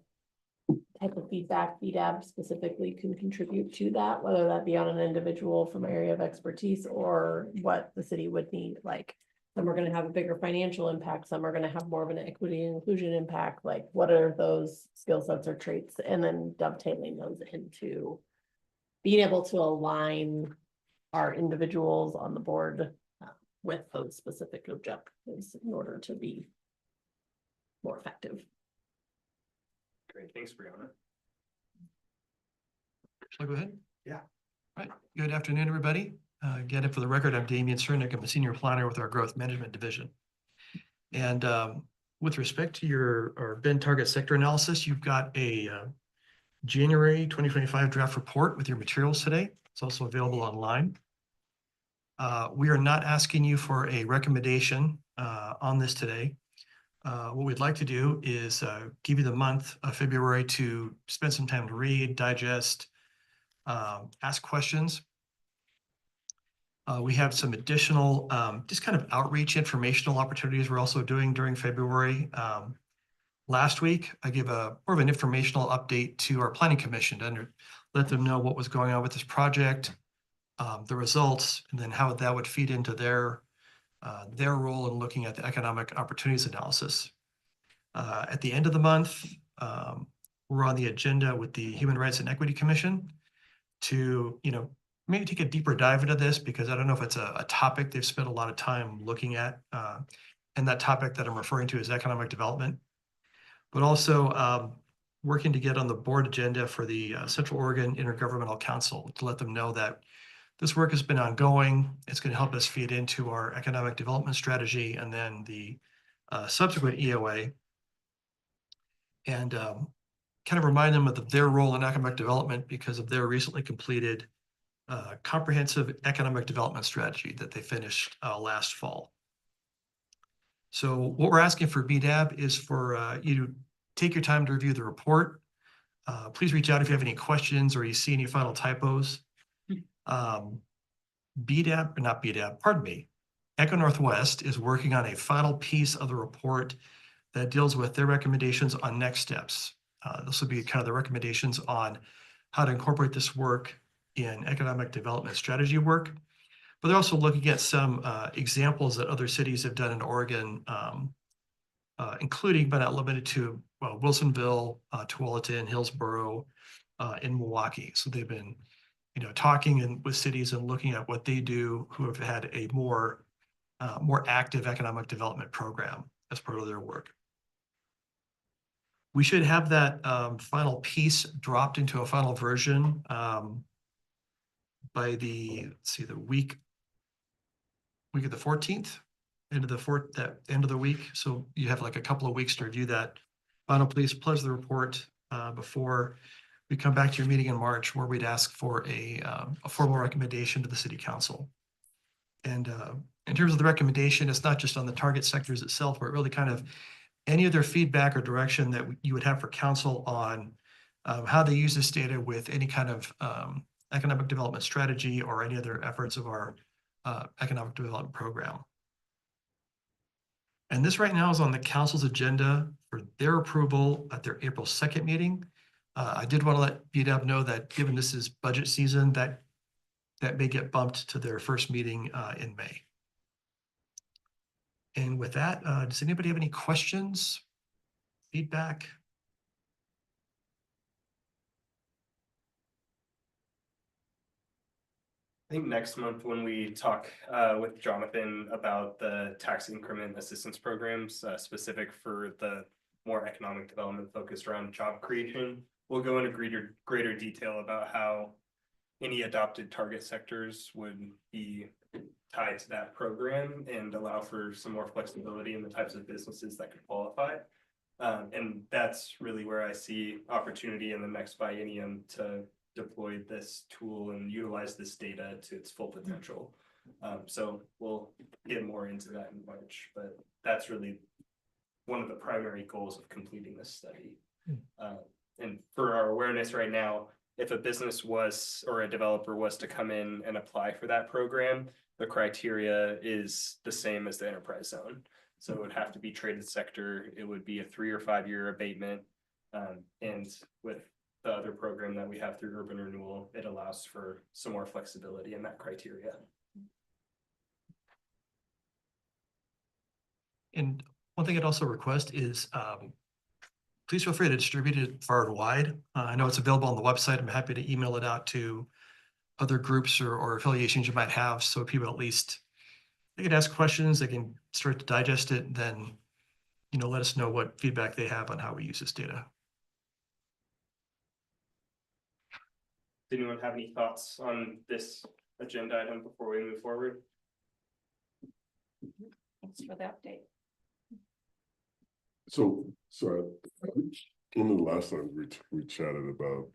type of feedback VDAB specifically can contribute to that, whether that be on an individual from area of expertise or what the city would need, like Some are gonna have a bigger financial impact, some are gonna have more of an equity and inclusion impact, like what are those skill sets or traits? And then dovetailing those into being able to align our individuals on the board with those specific objectives in order to be more effective. Great, thanks, Brianna. Shall I go ahead? Yeah. Right, good afternoon, everybody. Again, for the record, I'm Damian Cernick. I'm a senior planner with our growth management division. And with respect to our Ben target sector analysis, you've got a January 2025 draft report with your materials today. It's also available online. We are not asking you for a recommendation on this today. What we'd like to do is give you the month of February to spend some time to read, digest, ask questions. We have some additional just kind of outreach informational opportunities we're also doing during February. Last week, I gave more of an informational update to our planning commission to let them know what was going on with this project, the results, and then how that would feed into their role in looking at the economic opportunities analysis. At the end of the month, we're on the agenda with the Human Rights and Equity Commission to, maybe take a deeper dive into this, because I don't know if it's a topic they've spent a lot of time looking at. And that topic that I'm referring to is economic development, but also working to get on the board agenda for the Central Oregon Intergovernmental Council to let them know that this work has been ongoing. It's going to help us feed into our economic development strategy and then the subsequent EOA, and kind of remind them of their role in economic development because of their recently completed comprehensive economic development strategy that they finished last fall. So what we're asking for BDAB is for you to take your time to review the report. Please reach out if you have any questions or you see any final typos. BDAB, or not BDAB, pardon me, Echo Northwest is working on a final piece of the report that deals with their recommendations on next steps. This will be kind of the recommendations on how to incorporate this work in economic development strategy work. But they're also looking at some examples that other cities have done in Oregon, including but not limited to Wilsonville, Tualatin, Hillsborough, and Milwaukee. So they've been, talking with cities and looking at what they do who have had a more active economic development program as part of their work. We should have that final piece dropped into a final version by the week of the 14th, end of the week. So you have like a couple of weeks to review that final piece, plus the report before we come back to your meeting in March, where we'd ask for a formal recommendation to the city council. And in terms of the recommendation, it's not just on the target sectors itself, but really kind of any other feedback or direction that you would have for council on how they use this data with any kind of economic development strategy or any other efforts of our economic development program. And this right now is on the council's agenda for their approval at their April 2nd meeting. I did want to let BDAB know that given this is budget season, that may get bumped to their first meeting in May. And with that, does anybody have any questions, feedback? I think next month when we talk with Jonathan about the tax increment assistance programs specific for the more economic development focused around job creation, we'll go into greater detail about how any adopted target sectors would be tied to that program and allow for some more flexibility in the types of businesses that could qualify. And that's really where I see opportunity in the next biennium to deploy this tool and utilize this data to its full potential. So we'll get more into that in March, but that's really one of the primary goals of completing this study. And for our awareness right now, if a business was or a developer was to come in and apply for that program, the criteria is the same as the enterprise zone. So it would have to be traded sector. It would be a 3 or 5 year abatement. And with the other program that we have through urban renewal, it allows for some more flexibility in that criteria. And one thing I'd also request is, please feel free to distribute it far and wide. I know it's available on the website. I'm happy to email it out to other groups or affiliations you might have, so people at least, they can ask questions, they can start to digest it, then, let us know what feedback they have on how we use this data. Does anyone have any thoughts on this agenda item before we move forward? Thanks for the update. So, sorry, one of the last times we chatted about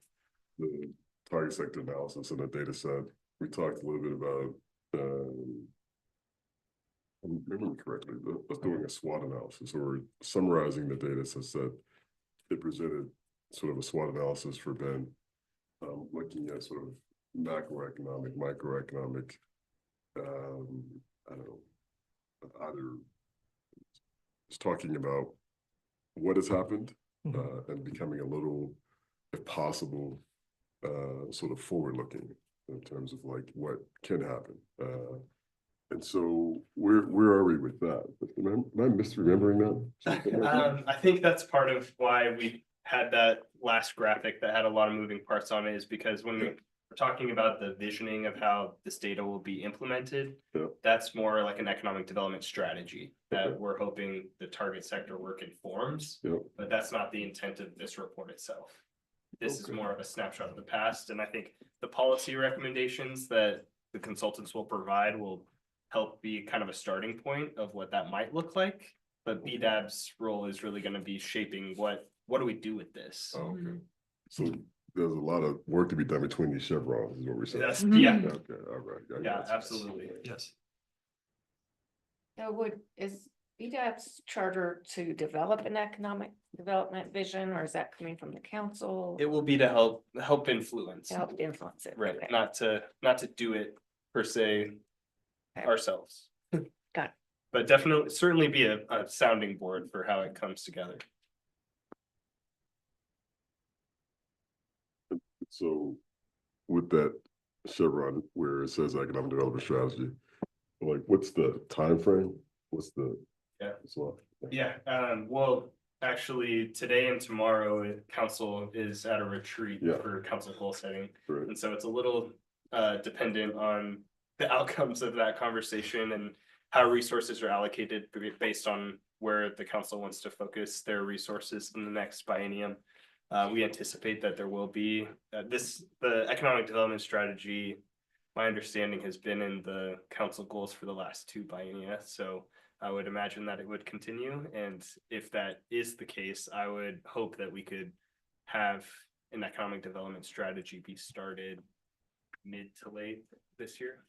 the target sector analysis and the data set, we talked a little bit about, if I'm remembering correctly, us doing a SWOT analysis or summarizing the data sets that it presented, sort of a SWOT analysis for Ben, looking at sort of macroeconomic, microeconomic, I don't know, either just talking about what has happened and becoming a little, if possible, sort of forward-looking in terms of like what can happen. And so where are we with that? Am I misremembering that? I think that's part of why we had that last graphic that had a lot of moving parts on it, is because when we're talking about the visioning of how this data will be implemented, that's more like an economic development strategy that we're hoping the target sector work informs, but that's not the intent of this report itself. This is more of a snapshot of the past, and I think the policy recommendations that the consultants will provide will help be kind of a starting point of what that might look like. But BDAB's role is really going to be shaping what do we do with this. Oh, okay. So there's a lot of work to be done between these chevrons, is what we're saying. That's, yeah. Okay, all right. Yeah, absolutely. Yes. So is BDAP's charter to develop an economic development vision, or is that coming from the council? It will be to help influence. To help influence it. Right, Okay. not to do it per se ourselves. Got it. But definitely, certainly be a sounding board for how it comes together. So with that chevron where it says economic development strategy, like what's the time frame? What's the well, actually today and tomorrow council is at a retreat for council goal setting. Right. And so it's a little dependent on the outcomes of that conversation and how resources are allocated based on where the council wants to focus their resources in the next biennium. We anticipate that there will be the economic development strategy. My understanding has been in the council goals for the last 2 biennia. So I would imagine that it would continue. And if that is the case, I would hope that we could have an economic development strategy be started mid to late this year.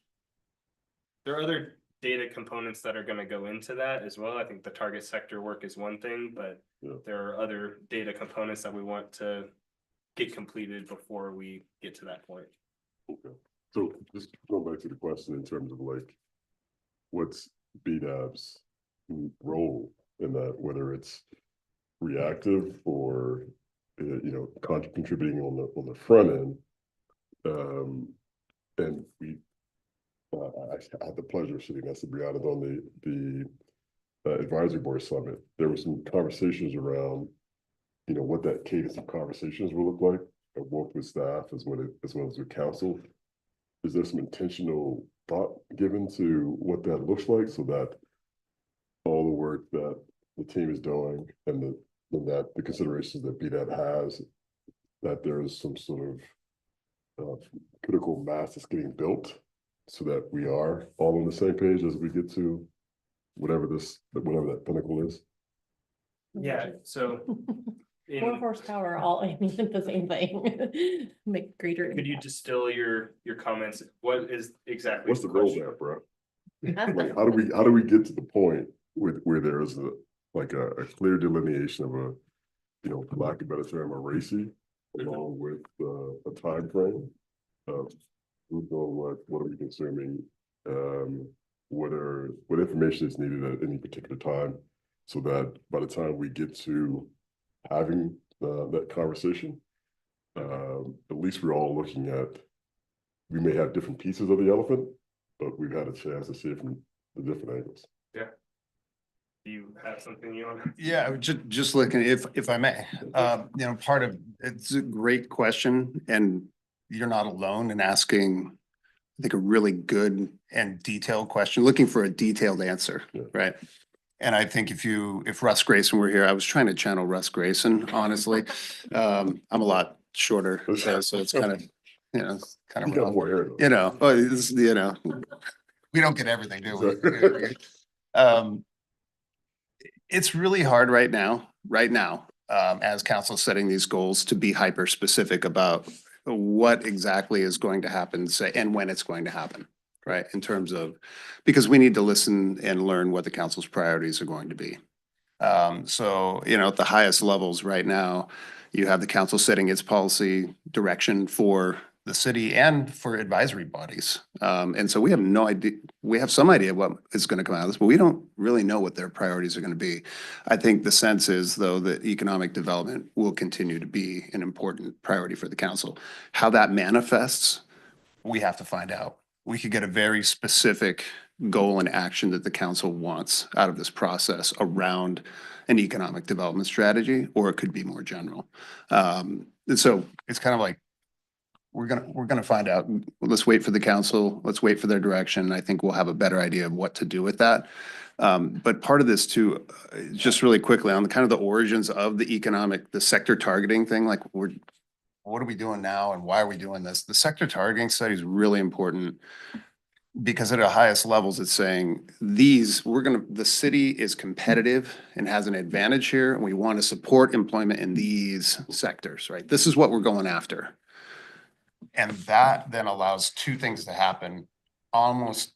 There are other data components that are going to go into that as well. I think the target sector work is one thing, but there are other data components that we want to get completed before we get to that point. Okay. So just going back to the question in terms of like, what's BDAB's role in that, whether it's reactive or, contributing on the front end. And I had the pleasure of sitting next to Brianna on the advisory board summit. There were some conversations around, what that cadence of conversations will look like, both with staff as well as with council. Is there some intentional thought given to what that looks like, so that all the work that the team is doing and that the considerations that BDAB has, that there is some sort of critical mass that's getting built, so that we are all on the same page as we get to whatever that pinnacle is? Yeah, so 4 horsepower, all aiming at the same thing. Make greater. Could you distill your comments? What is exactly? What's the roadmap, bro? Like, how do we get to the point where there is a clear delineation of a, for lack of a better term, a RACI, along with a time frame of who's doing what are we consuming, what information is needed at any particular time, so that by the time we get to having that conversation, at least we're all looking at, we may have different pieces of the elephant, but we've had a chance to see it from the different angles. you have something you want. Yeah, just looking, if I may, part of, it's a great question and you're not alone in asking, I think, a really good and detailed question, looking for a detailed answer, right? And I think if Russ Grayson were here, I was trying to channel Russ Grayson, honestly. I'm a lot shorter, so it's kind of, kind of, You got more hair though. we don't get everything, do we? It's really hard right now, as council setting these goals, to be hyper specific about what exactly is going to happen, say, and when it's going to happen, right? In terms of, because we need to listen and learn what the council's priorities are going to be. So, at the highest levels right now, you have the council setting its policy direction for the city and for advisory bodies. And so we have no idea, we have some idea what is going to come out of this, but we don't really know what their priorities are going to be. I think the sense is, though, that economic development will continue to be an important priority for the council. How that manifests, we have to find out. We could get a very specific goal and action that the council wants out of this process around an economic development strategy, or it could be more general. And so it's kind of like, we're gonna find out. Let's wait for the council. Let's wait for their direction. I think we'll have a better idea of what to do with that. But part of this too, just really quickly on the kind of the origins of the sector targeting thing, like what are we doing now and why are we doing this? The sector targeting study is really important because at the highest levels, it's saying the city is competitive and has an advantage here, and we want to support employment in these sectors, right? This is what we're going after. And that then allows two things to happen almost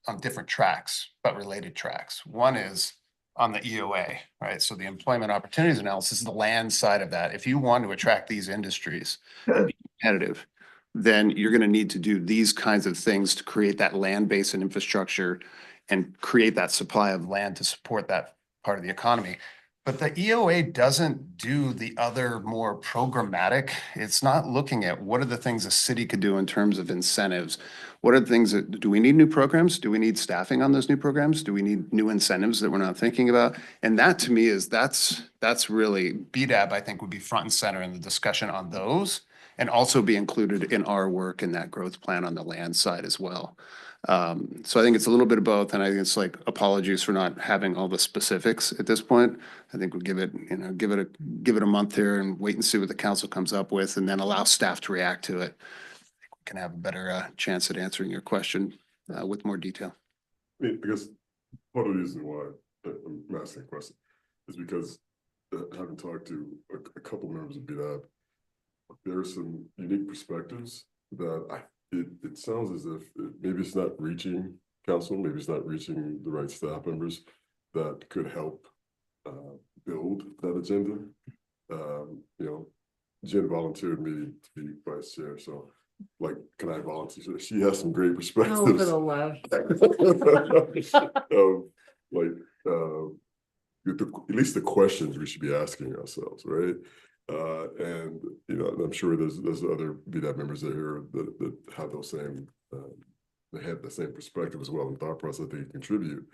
on different tracks, but related tracks. One is on the EOA, right? So the employment opportunities analysis is the land side of that. If you want to attract these industries and be competitive, then you're going to need to do these kinds of things to create that land base and infrastructure and create that supply of land to support that part of the economy. But the EOA doesn't do the other more programmatic. It's not looking at what are the things a city could do in terms of incentives. What are the things do we need new programs? Do we need staffing on those new programs? Do we need new incentives that we're not thinking about? And that to me is, that's really, BDAB, I think, would be front and center in the discussion on those and also be included in our work in that growth plan on the land side as well. So I think it's a little bit of both, and I think it's like, apologies for not having all the specifics at this point. I think we'll give it a month here and wait and see what the council comes up with, and then allow staff to react to it. I think we can have a better chance at answering your question with more detail. I mean, because part of the reason why I'm asking a question is because having talked to a couple members of BDAB, there are some unique perspectives that it sounds as if maybe it's not reaching council, maybe it's not reaching the right staff members that could help build that agenda. Jen volunteered me to be vice chair, so like, can I volunteer? She has some great perspectives. Oh, for the love. At least the questions we should be asking ourselves, right? And I'm sure there's other BDAB members there that have those same they have the same perspective as well and thought process they contribute.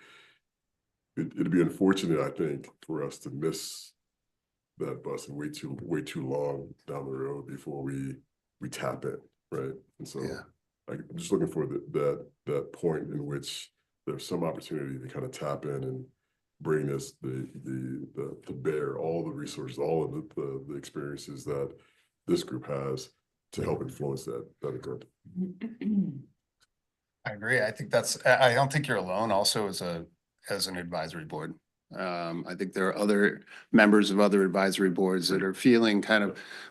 It'd be unfortunate, I think, for us to miss that bus and wait too long down the road before we tap it, right? And so I'm just looking for that point in which there's some opportunity to kind of tap in and bring this to bear all the resources, all of the experiences that this group has to help influence that agenda. I agree. I think I don't think you're alone also as an advisory board. I think there are other members of other advisory boards that are feeling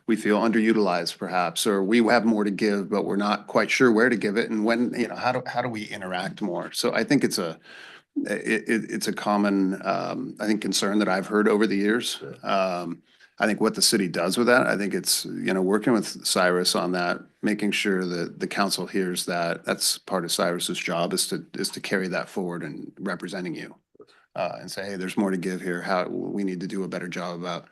we feel underutilized perhaps, or we have more to give, but we're not quite sure where to give it and when, how do we interact more? So I think it's a common, I think, concern that I've heard over the years. I think what the city does with that, I think it's, working with Cyrus on that, making sure that the council hears that. That's part of Cyrus's job is to carry that forward and representing you. And say, hey, there's more to give here. How we need to do a better job about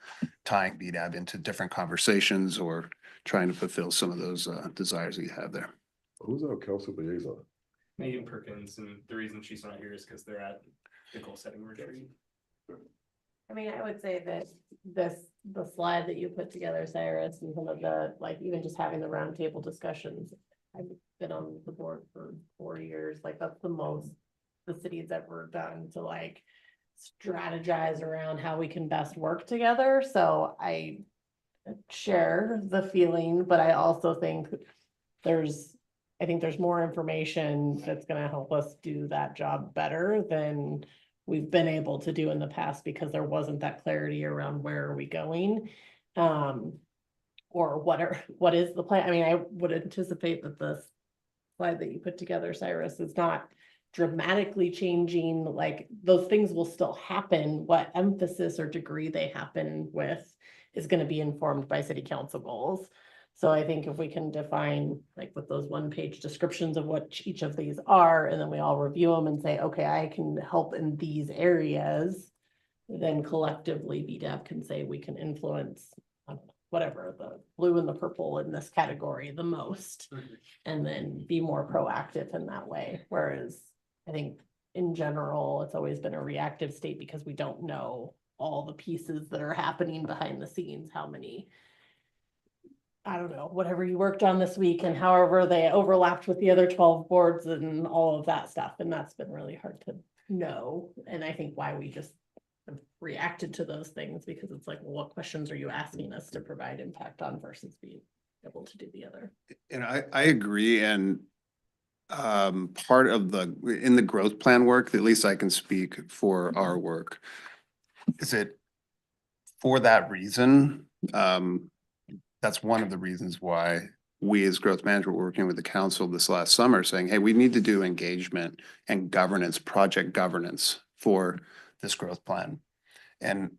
tying BDAB into different conversations or trying to fulfill some of those desires that you have there. Who's our council liaison? Megan Perkins, and the reason she's not here is because they're at the goal setting retreat. I mean, I would say that the slide that you put together, Cyrus, and some of the, like, even just having the roundtable discussions. I've been on the board for 4 years, like, that's the most the city's ever done to like strategize around how we can best work together, so I share the feeling, but I also think I think there's more information that's gonna help us do that job better than we've been able to do in the past because there wasn't that clarity around where are we going. Or what is the plan? I mean, I would anticipate that the slide that you put together, Cyrus, is not dramatically changing, like those things will still happen. What emphasis or degree they happen with is going to be informed by city council goals. So I think if we can define like with those one-page descriptions of what each of these are, and then we all review them and say, okay, I can help in these areas, then collectively BDAP can say we can influence whatever, the blue and the purple in this category the most, and then be more proactive in that way. Whereas I think in general, it's always been a reactive state because we don't know all the pieces that are happening behind the scenes, how many, I don't know, whatever you worked on this week and however they overlapped with the other 12 boards and all of that stuff. And that's been really hard to know. And I think why we just have reacted to those things, because it's like, well, what questions are you asking us to provide impact on versus being able to do the other? And I agree. And part of in the growth plan work, at least I can speak for our work, is it for that reason? That's one of the reasons why we as growth management were working with the council this last summer saying, hey, we need to do engagement and governance, project governance for this growth plan. And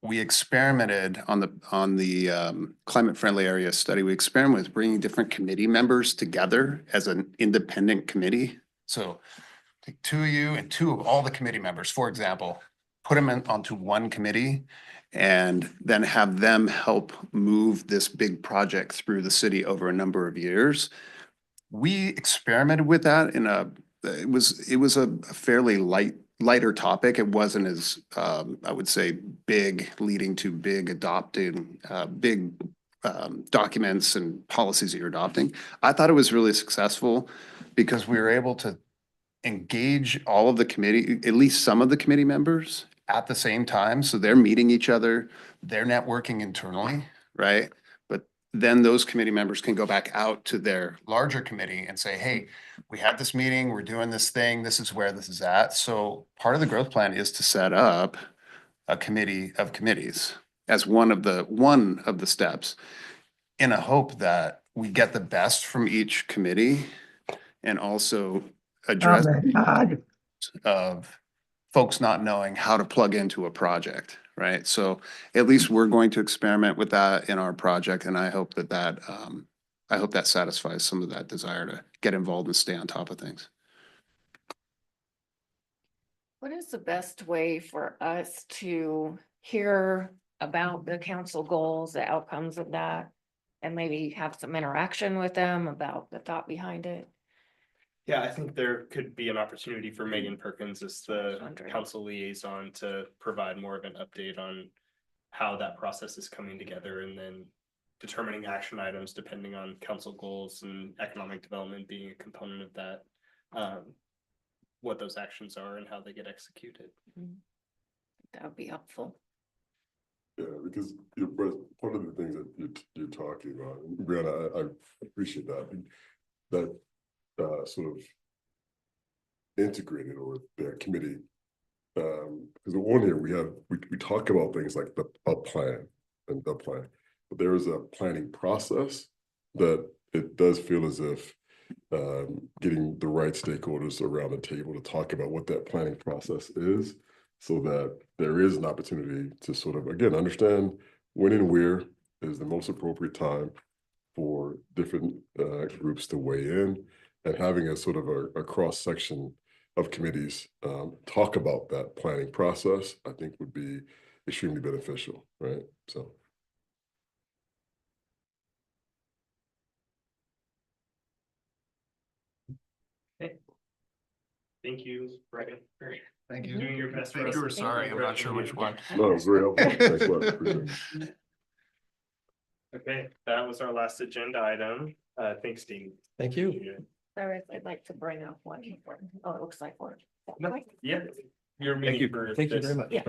we experimented on the climate friendly area study. We experimented with bringing different committee members together as an independent committee. So take 2 of you and 2 of all the committee members, for example, put them onto one committee and then have them help move this big project through the city over a number of years. We experimented with that it was a fairly lighter topic. It wasn't as, I would say, big, leading to big adopting, big documents and policies that you're adopting. I thought it was really successful because we were able to engage all of the committee, at least some of the committee members at the same time. So they're meeting each other, they're networking internally, right? But then those committee members can go back out to their larger committee and say, hey, we had this meeting, we're doing this thing, this is where this is at. So part of the growth plan is to set up a committee of committees as one of the steps, in a hope that we get the best from each committee and also address of folks not knowing how to plug into a project, right? So at least we're going to experiment with that in our project, and I hope that satisfies some of that desire to get involved and stay on top of things. What is the best way for us to hear about the council goals, the outcomes of that, and maybe have some interaction with them about the thought behind it? Yeah, I think there could be an opportunity for Megan Perkins as the Wondering. council liaison to provide more of an update on how that process is coming together, and then determining action items depending on council goals and economic development being a component of that. What those actions are and how they get executed. That would be helpful. Yeah, because part of the things that you're talking about, and Brianna, I appreciate that sort of integrated or the committee. Because on here we talk about things like a plan and the plan, but there is a planning process that it does feel as if getting the right stakeholders around the table to talk about what that planning process is, so that there is an opportunity to sort of, again, understand when and where is the most appropriate time for different groups to weigh in, and having a sort of a cross section of committees talk about that planning process, I think would be extremely beneficial, right? So. Okay. Thank you, Brian. Thank You're doing your best. Thank you, or sorry, I'm not sure which one. No, it was very helpful. Thanks a lot. Appreciate it. Okay, that was our last agenda item. Thanks, Dean. Thank you. Sorry, I'd like to bring up one. Oh, it looks like one. No, yeah. You're Thank you. meeting for Thank you this. very much. Yeah.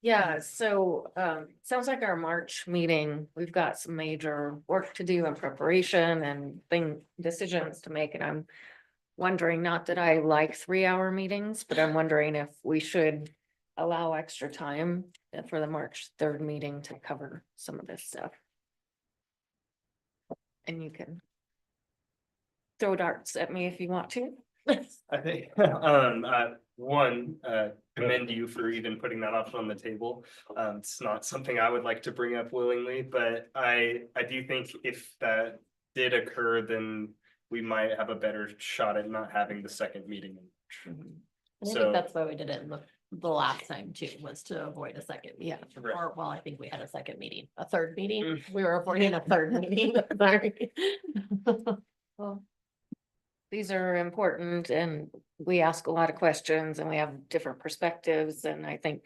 Yeah, so sounds like our March meeting, we've got some major work to do in preparation and decisions to make, and I'm wondering, not that I like 3-hour meetings, but I'm wondering if we should allow extra time for the March 3rd meeting to cover some of this stuff. And you can throw darts at me if you want to. I think, commend you for even putting that option on the table. It's not something I would like to bring up willingly, but I do think if that did occur, then we might have a better shot at not having the second meeting. I So- think that's why we did it in the last time too, was to avoid a second. Yeah. Right. Or, well, I think we had a second meeting, a third meeting. We were avoiding a third meeting, sorry. Well, these are important and we ask a lot of questions and we have different perspectives, and I think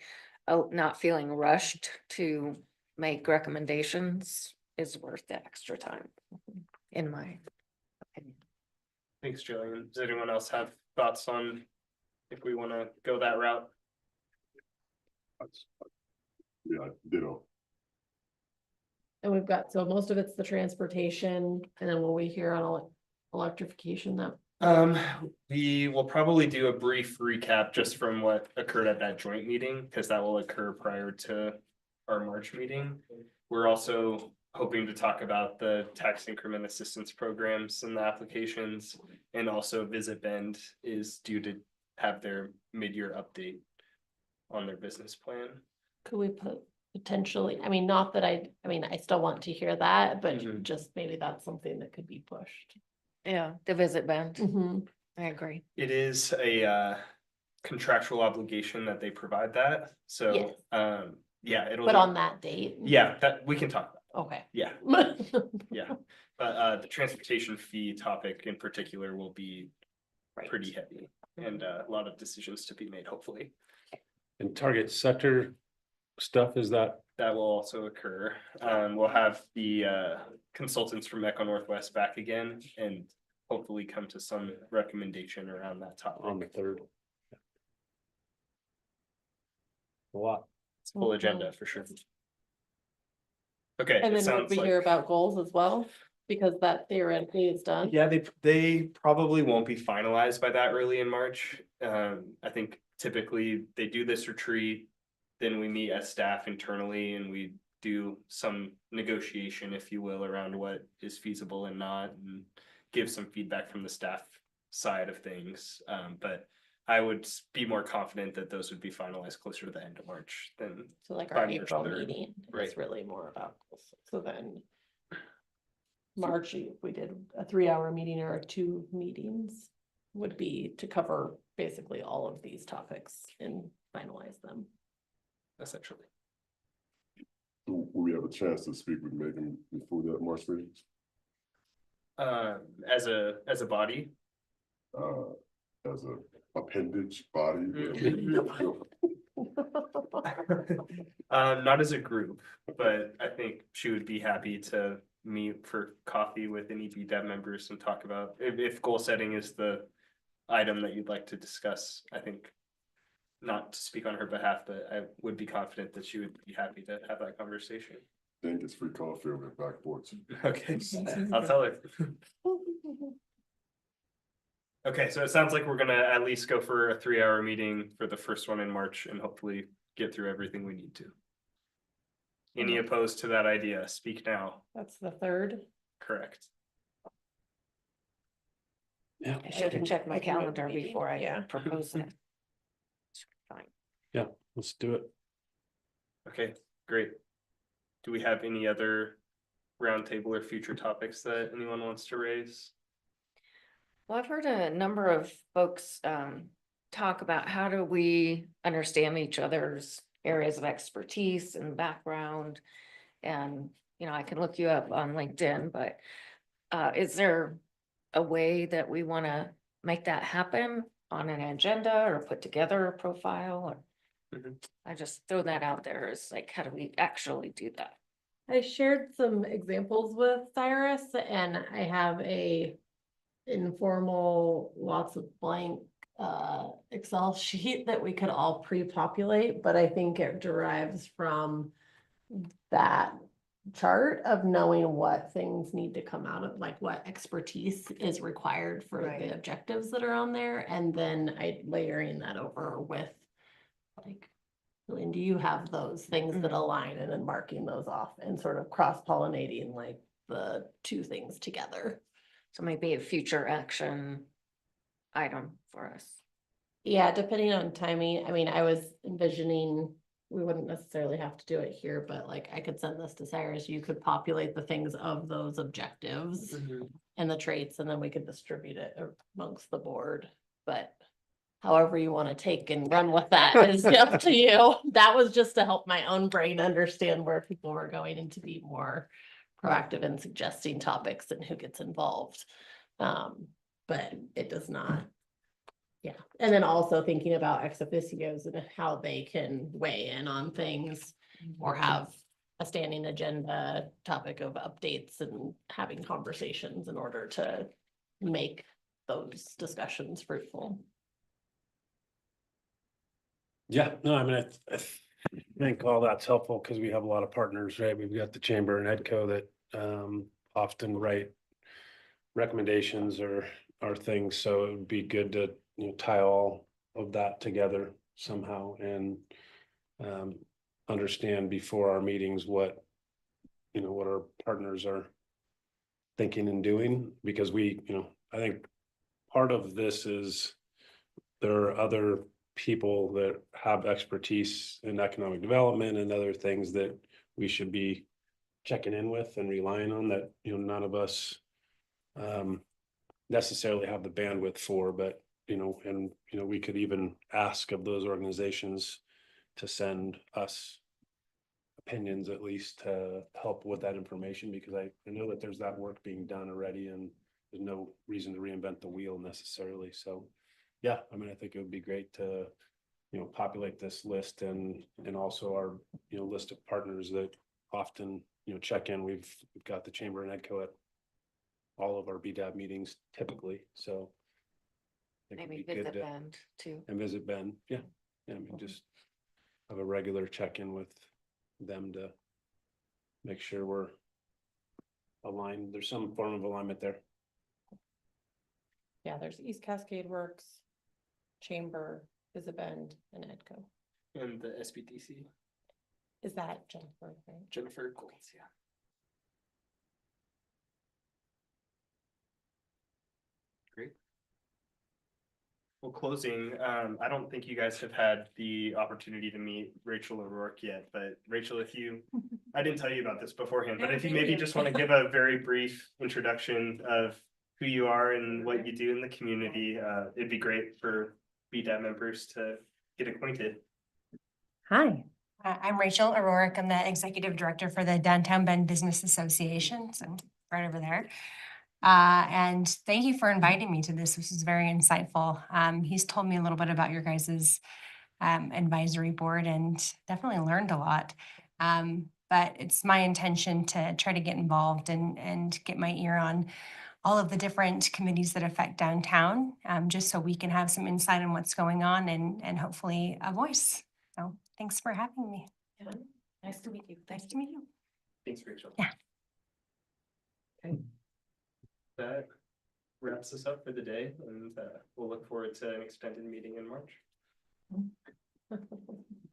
not feeling rushed to make recommendations is worth the extra time, in my opinion. Thanks, Jillian. Does anyone else have thoughts on if we want to go that route? Yeah, ditto. And we've got, so most of it's the transportation, and then will we hear on electrification that? We will probably do a brief recap just from what occurred at that joint meeting, because that will occur prior to our March meeting. We're also hoping to talk about the tax increment assistance programs and the applications, and also Visit Bend is due to have their mid-year update on their business plan. Could we put potentially, I mean, not that I still want to hear that, but Mhm. just maybe that's something that could be pushed. Yeah, the Visit Bend, Mhm. I agree. It is a contractual obligation that they provide that, so Yes. yeah, it'll. But on that date? Yeah, that we can talk about, Okay. yeah, yeah. But the transportation fee topic in particular will be Right. pretty heavy, and a lot of decisions to be made, hopefully. And target sector stuff, is that? That will also occur. We'll have the consultants from Echo Northwest back again and hopefully come to some recommendation around that topic. On the 3rd. A lot. It's full agenda for sure. Okay. And it then would sounds we like- hear about goals as well? Because that theoretically is done. Yeah, they probably won't be finalized by that early in March. I think typically they do this retreat, then we meet as staff internally and we do some negotiation, if you will, around what is feasible and not, and give some feedback from the staff side of things. But I would be more confident that those would be finalized closer to the end of March than. So like by our March April 3rd. meeting is Right. really more about goals. So then March, if we did a 3-hour meeting or 2 meetings, would be to cover basically all of these topics and finalize them. Essentially. So will we have a chance to speak with Megan before that March meeting? As a body. As a appendage body? Not as a group, but I think she would be happy to meet for coffee with any BDEV members and talk about if goal setting is the item that you'd like to discuss. I think, not to speak on her behalf, but I would be confident that she would be happy to have that conversation. Then gets free coffee over at back porch. Okay, I'll tell her. Okay, so it sounds like we're gonna at least go for a 3-hour meeting for the first one in March and hopefully get through everything we need to. Any opposed to that idea? Speak now. That's the 3rd. Correct. Yeah. I should have checked my I can make the calendar meeting, before I yeah. proposed it. Fine. Yeah, let's do it. Okay, great. Do we have any other roundtable or future topics that anyone wants to raise? Well, I've heard a number of folks talk about how do we understand each other's areas of expertise and background. And, I can look you up on LinkedIn, but is there a way that we want to make that happen on an agenda or put together a profile or? Mhm. I just throw that out there as like, how do we actually do that? I shared some examples with Cyrus and I have a informal, lots of blank Excel sheet that we could all pre-populate, but I think it derives from that chart of knowing what things need to come out of, like what expertise is required for Right. the objectives that are on there, and then I layering that over with like, Lynn, do you have those things that align and then marking those off and sort of cross-pollinating like the two things together? So maybe a future action item for us. Yeah, depending on timing, I mean, I was envisioning, we wouldn't necessarily have to do it here, but like I could send this to Cyrus, you could populate the things of those objectives and the traits, and then we could distribute it amongst the board, but however you want to take and run with that is up to you. That was just to help my own brain understand where people were going and to be more proactive in suggesting topics and who gets involved. But it does not. Yeah, and then also thinking about ex officios and how they can weigh in on things or have a standing agenda topic of updates and having conversations in order to make those discussions fruitful. Yeah, no, I mean, I think all that's helpful because we have a lot of partners, right? We've got the Chamber and EDCO that often write recommendations or things, so it would be good to, you know, tie all of that together somehow and understand before our meetings what, you know, what our partners are thinking and doing, because we, you know, I think part of this is there are other people that have expertise in economic development and other things that we should be checking in with and relying on that, you know, none of us necessarily have the bandwidth for, but, you know, and, you know, we could even ask of those organizations to send us opinions at least to help with that information, because I know that there's that work being done already and there's no reason to reinvent the wheel necessarily. So yeah, I mean, I think it would be great to, you know, populate this list and also our, you know, list of partners that often, you know, check in. We've got the Chamber and EDCO at all of our BDAB meetings typically, so. I think Maybe it'd be good visit to- Bend too. And visit Ben, yeah, I mean, just have a regular check-in with them to make sure we're aligned. There's some form of alignment there. Yeah, there's East Cascade Works, Chamber, Visit Bend, and EDCO. And the SBTC, Is that Jennifer, right? Jennifer Goins, yeah. Great. Well, closing, I don't think you guys have had the opportunity to meet Rachel O'Rourke yet, but Rachel, if you, I didn't tell you about this beforehand, but if you maybe just want to give a very brief introduction of who you are and what you do in the community, it'd be great for BDAB members to get acquainted. Hi. I'm Rachel O'Rourke. I'm the Executive Director for the Downtown Bend Business Association, so right over there. And thank you for inviting me to this. This is very insightful. He's told me a little bit about your guys's advisory board and definitely learned a lot. But it's my intention to try to get involved and get my ear on all of the different committees that affect downtown, just so we can have some insight on what's going on and hopefully a voice. So thanks for having me. Yeah. Nice to meet you. Nice to meet you. Thanks, Rachel. Yeah. Okay. That wraps us up for the day, and we'll look forward to an extended meeting in March.